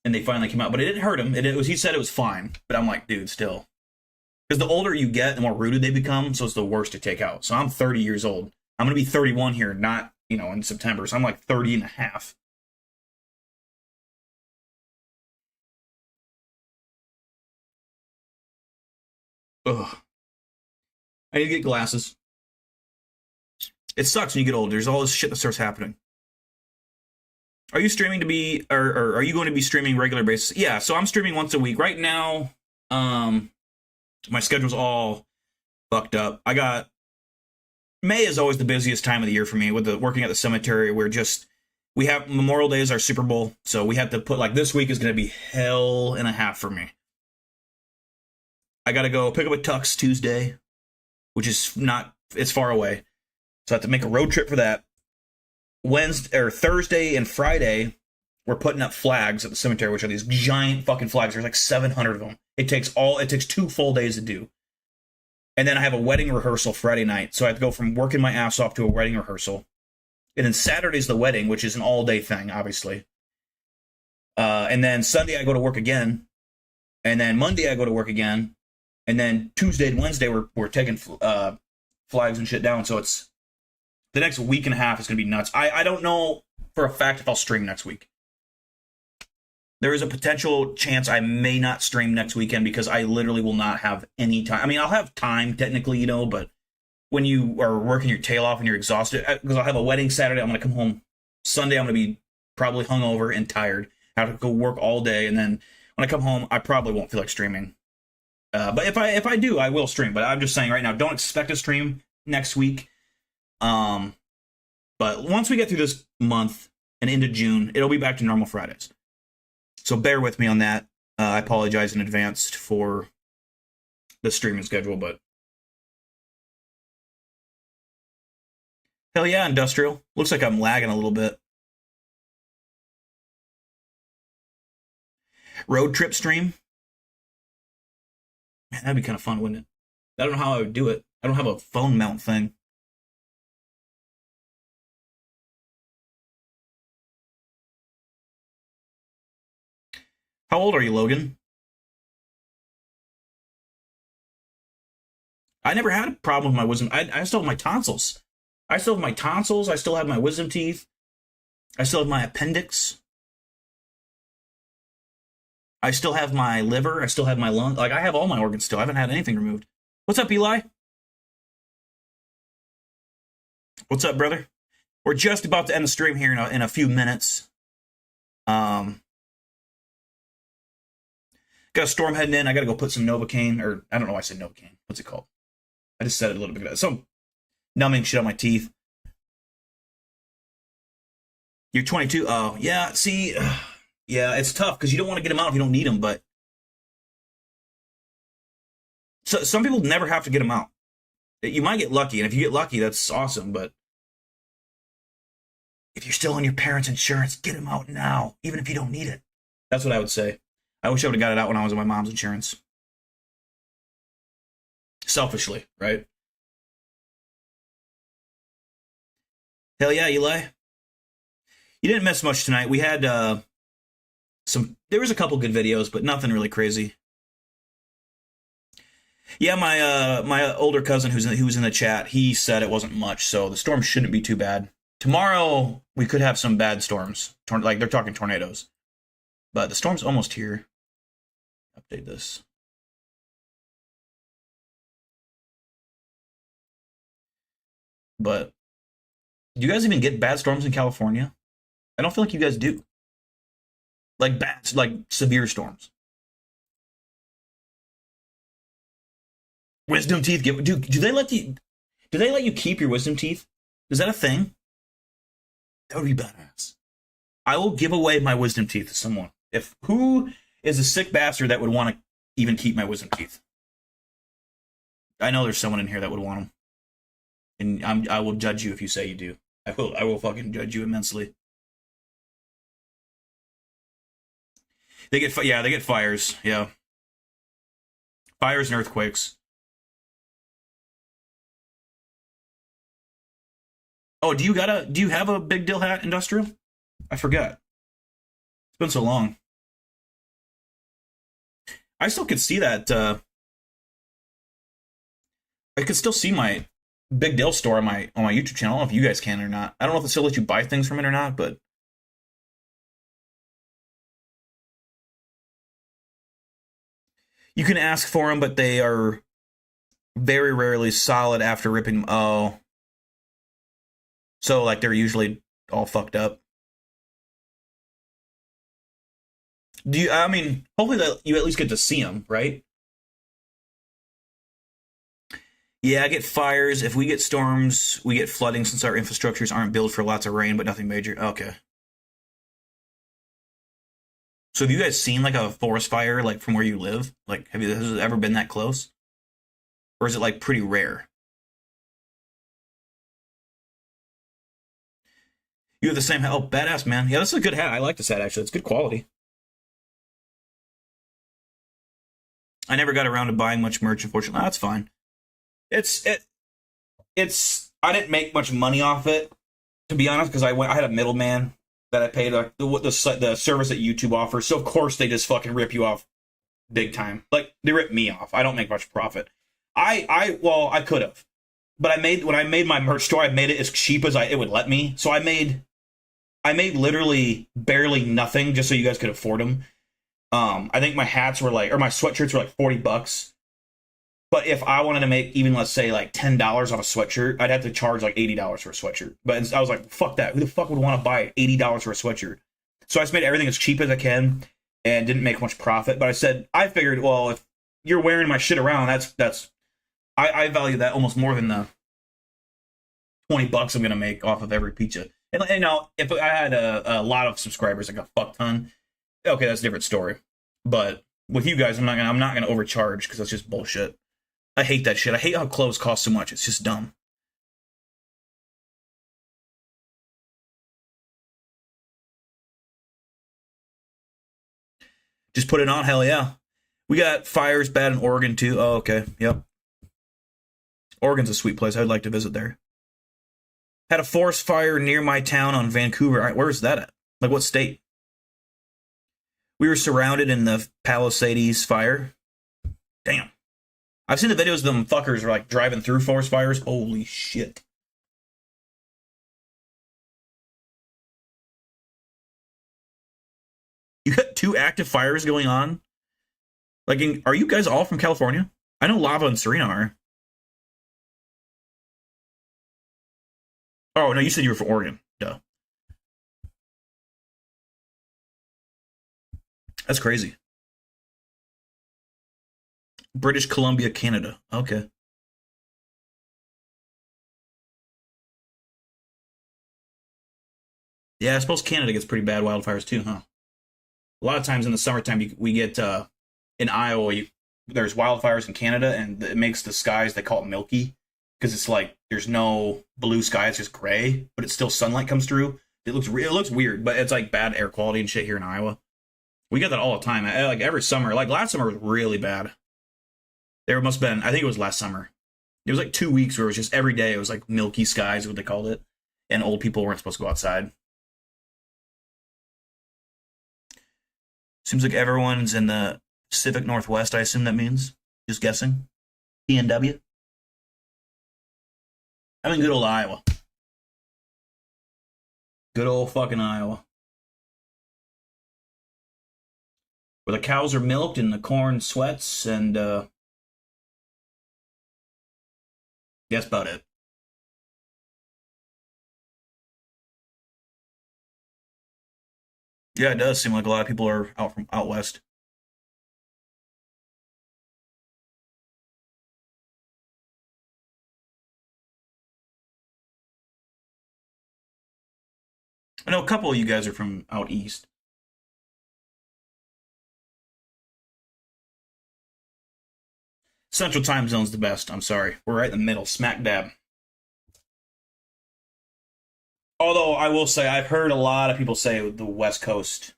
And they finally came out. But it didn't hurt him. He said it was fine. But I'm like, dude, still. Because the older you get, the more rooted they become, so it's the worst to take out. So I'm 30 years old. I'm going to be 31 here, not, in September. So I'm like 30 and a half. Ugh. I need to get glasses. It sucks when you get old. There's all this shit that starts happening. Are you streaming or are you going to be streaming regular basis? Yeah, so I'm streaming once a week. Right now, my schedule's all fucked up. May is always the busiest time of the year for me with working at the cemetery. We have Memorial Day is our Super Bowl, so we have to put this week is going to be hell and a half for me. I got to go pick up a tux Tuesday, which is it's far away. So I have to make a road trip for that. Thursday and Friday, we're putting up flags at the cemetery, which are these giant fucking flags. There's like 700 of them. It takes 2 full days to do. And then I have a wedding rehearsal Friday night. So I have to go from working my ass off to a wedding rehearsal. And then Saturday's the wedding, which is an all-day thing, obviously. And then Sunday I go to work again. And then Monday I go to work again. And then Tuesday and Wednesday we're taking flags and shit down. So it's the next week and a half is going to be nuts. I don't know for a fact if I'll stream next week. There is a potential chance I may not stream next weekend because I literally will not have any time. I mean, I'll have time technically, but when you are working your tail off and you're exhausted, because I'll have a wedding Saturday, I'm going to come home Sunday, I'm going to be probably hungover and tired. I have to go work all day, and then when I come home, I probably won't feel like streaming. But if I do, I will stream. But I'm just saying right now, don't expect a stream next week. But once we get through this month and into June, it'll be back to normal Fridays. So bear with me on that. I apologize in advance for the streaming schedule, but hell yeah, Industrial. Looks like I'm lagging a little bit. Road trip stream. Man, that'd be kind of fun, wouldn't it? I don't know how I would do it. I don't have a phone mount thing. How old are you, Logan? I never had a problem with my wisdom. I still have my tonsils. I still have my tonsils. I still have my wisdom teeth. I still have my appendix. I still have my liver. I still have my lung. I have all my organs still. I haven't had anything removed. What's up, Eli? What's up, brother? We're just about to end the stream here in a few minutes. Got a storm heading in. I got to go put some Novocaine, or I don't know why I said Novocaine. What's it called? I just said it a little bit ago. Some numbing shit on my teeth. You're 22? Oh, yeah. See, yeah, it's tough because you don't want to get them out if you don't need them, but so some people never have to get them out. You might get lucky, and if you get lucky, that's awesome, but if you're still on your parents' insurance, get them out now, even if you don't need it. That's what I would say. I wish I would have got it out when I was on my mom's insurance. Selfishly, right? Hell yeah, Eli. You didn't miss much tonight. We had there was a couple good videos, but nothing really crazy. Yeah, my older cousin who was in the chat, he said it wasn't much, so the storm shouldn't be too bad. Tomorrow we could have some bad storms, like they're talking tornadoes, but the storm's almost here. Update this. But do you guys even get bad storms in California? I don't feel like you guys do. Like bad, like severe storms. Wisdom teeth give. Do they let you? Do they let you keep your wisdom teeth? Is that a thing? That would be badass. I will give away my wisdom teeth to someone. If who is a sick bastard that would want to even keep my wisdom teeth? I know there's someone in here that would want them, and I will judge you if you say you do. I will fucking judge you immensely. They get fires. Yeah, fires and earthquakes. Oh, do you have a big deal hat, industrial? I forgot. It's been so long. I still could see that. I could still see my Big Deal store on my YouTube channel. I don't know if you guys can or not. I don't know if it still lets you buy things from it or not, but you can ask for them, but they are very rarely solid after ripping them. Oh. So, like, they're usually all fucked up. I mean, hopefully that you at least get to see them, right? Yeah, I get fires. If we get storms, we get flooding since our infrastructures aren't built for lots of rain, but nothing major. Okay. So have you guys seen, like, a forest fire, like, from where you live? Like, has it ever been that close? Or is it, like, pretty rare? You have the same hat. Oh, badass, man. Yeah, this is a good hat. I like this hat, actually. It's good quality. I never got around to buying much merch, unfortunately. That's fine. It's I didn't make much money off it, to be honest, because I had a middleman that I paid the service that YouTube offers. So of course they just fucking rip you off big time. Like, they rip me off. I don't make much profit. I could have, but when I made my merch store, I made it as cheap as it would let me. So I made literally barely nothing just so you guys could afford them. I think my hats were my sweatshirts were like $40. But if I wanted to make even, let's say, like $10 on a sweatshirt, I'd have to charge like $80 for a sweatshirt. But I was like, fuck that. Who the fuck would want to buy $80 for a sweatshirt? So I just made everything as cheap as I can and didn't make much profit. But I figured, well, if you're wearing my shit around, I value that almost more than the $20 I'm going to make off of every pizza. And you know, if I had a lot of subscribers, like a fuck ton, okay, that's a different story. But with you guys, I'm not gonna overcharge because that's just bullshit. I hate that shit. I hate how clothes cost so much. It's just dumb. Just put it on. Hell yeah. We got fires bad in Oregon too. Oh, okay. Yep. Oregon's a sweet place. I'd like to visit there. Had a forest fire near my town on Vancouver. Where is that at? Like, what state? We were surrounded in the Palisades fire. Damn. I've seen the videos of them fuckers are like driving through forest fires. Holy shit. You got 2 active fires going on? Like, are you guys all from California? I know Lava and Serena are. Oh, no, you said you were from Oregon. Duh. That's crazy. British Columbia, Canada. Okay. Yeah, I suppose Canada gets pretty bad wildfires too, huh? A lot of times in the summertime, we get, in Iowa, there's wildfires in Canada, and it makes the skies, they call it milky, because it's like, there's no blue sky, it's just gray, but it's still sunlight comes through. It looks weird, but it's like bad air quality and shit here in Iowa. We get that all the time. Like every summer. Like last summer was really bad. There must have been, I think it was last summer. It was like 2 weeks where it was just every day it was like milky skies, what they called it. and old people weren't supposed to go outside. Seems like everyone's in the Pacific Northwest, I assume that means. Just guessing. PNW. I'm in good old Iowa. Good old fucking Iowa. Where the cows are milked and the corn sweats, and that's about it. Yeah, it does seem like a lot of people are out west. I know a couple of you guys are from out east. Central time zone's the best. I'm sorry. We're right in the middle, smack dab. Although I will say, I've heard a lot of people say the West Coast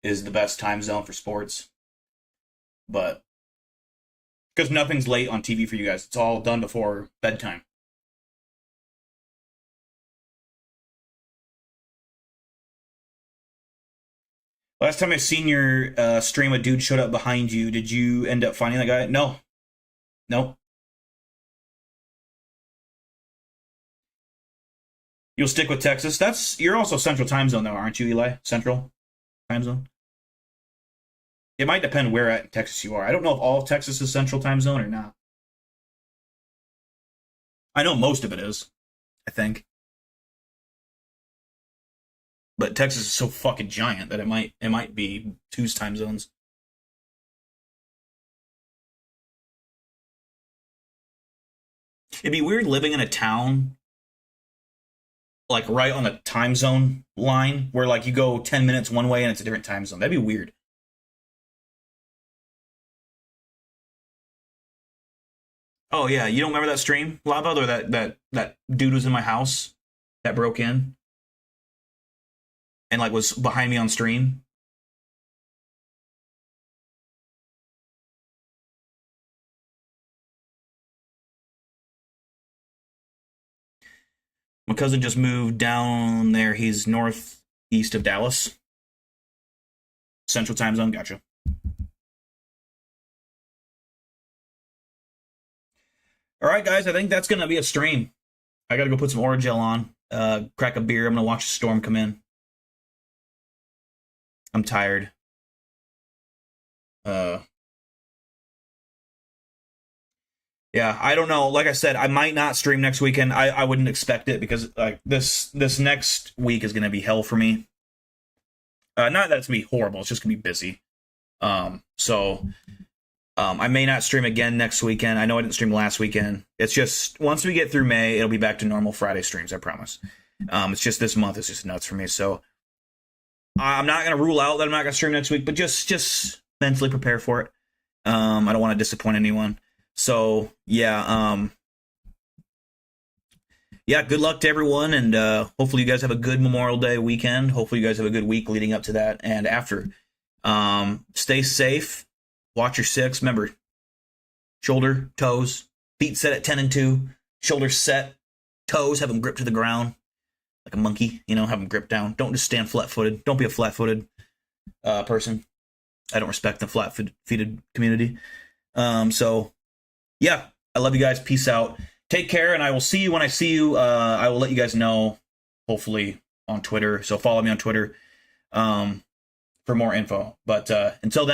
is the best time zone for sports. But because nothing's late on TV for you guys. It's all done before bedtime. Last time I seen your stream, a dude showed up behind you. Did you end up finding that guy? No. Nope. You'll stick with Texas. You're also Central Time Zone, though, aren't you, Eli? Central Time Zone? It might depend where at Texas you are. I don't know if all of Texas is Central Time Zone or not. I know most of it is, I think. But Texas is so fucking giant that it might be 2 time zones. It'd be weird living in a town like right on the time zone line where like you go 10 minutes one way and it's a different time zone. That'd be weird. Oh yeah, you don't remember that stream, Lava, or that dude was in my house that broke in and like was behind me on stream? My cousin just moved down there. He's northeast of Dallas. Central time zone, gotcha. All right, guys, I think that's going to be a stream. I got to go put some Orajel on, crack a beer. I'm going to watch the storm come in. I'm tired. Yeah, I don't know. Like I said, I might not stream next weekend. I wouldn't expect it because like this next week is going to be hell for me. Not that it's going to be horrible. It's just going to be busy. So I may not stream again next weekend. I know I didn't stream last weekend. It's just once we get through May, it'll be back to normal Friday streams. I promise. It's just this month is just nuts for me. So I'm not going to rule out that I'm not going to stream next week, but just mentally prepare for it. I don't want to disappoint anyone. So yeah, good luck to everyone, and hopefully you guys have a good Memorial Day weekend. Hopefully you guys have a good week leading up to that and after. Stay safe. Watch your 6. Remember, shoulder, toes, feet set at 10 and 2. Shoulders set, toes have them gripped to the ground like a monkey. Have them gripped down. Don't just stand flat-footed. Don't be a flat-footed person. I don't respect the flat-footed community. So. Yeah, I love you guys. Peace out. Take care, and I will see you when I see you. I will let you guys know, hopefully, on Twitter. So follow me on Twitter for more info. But until then,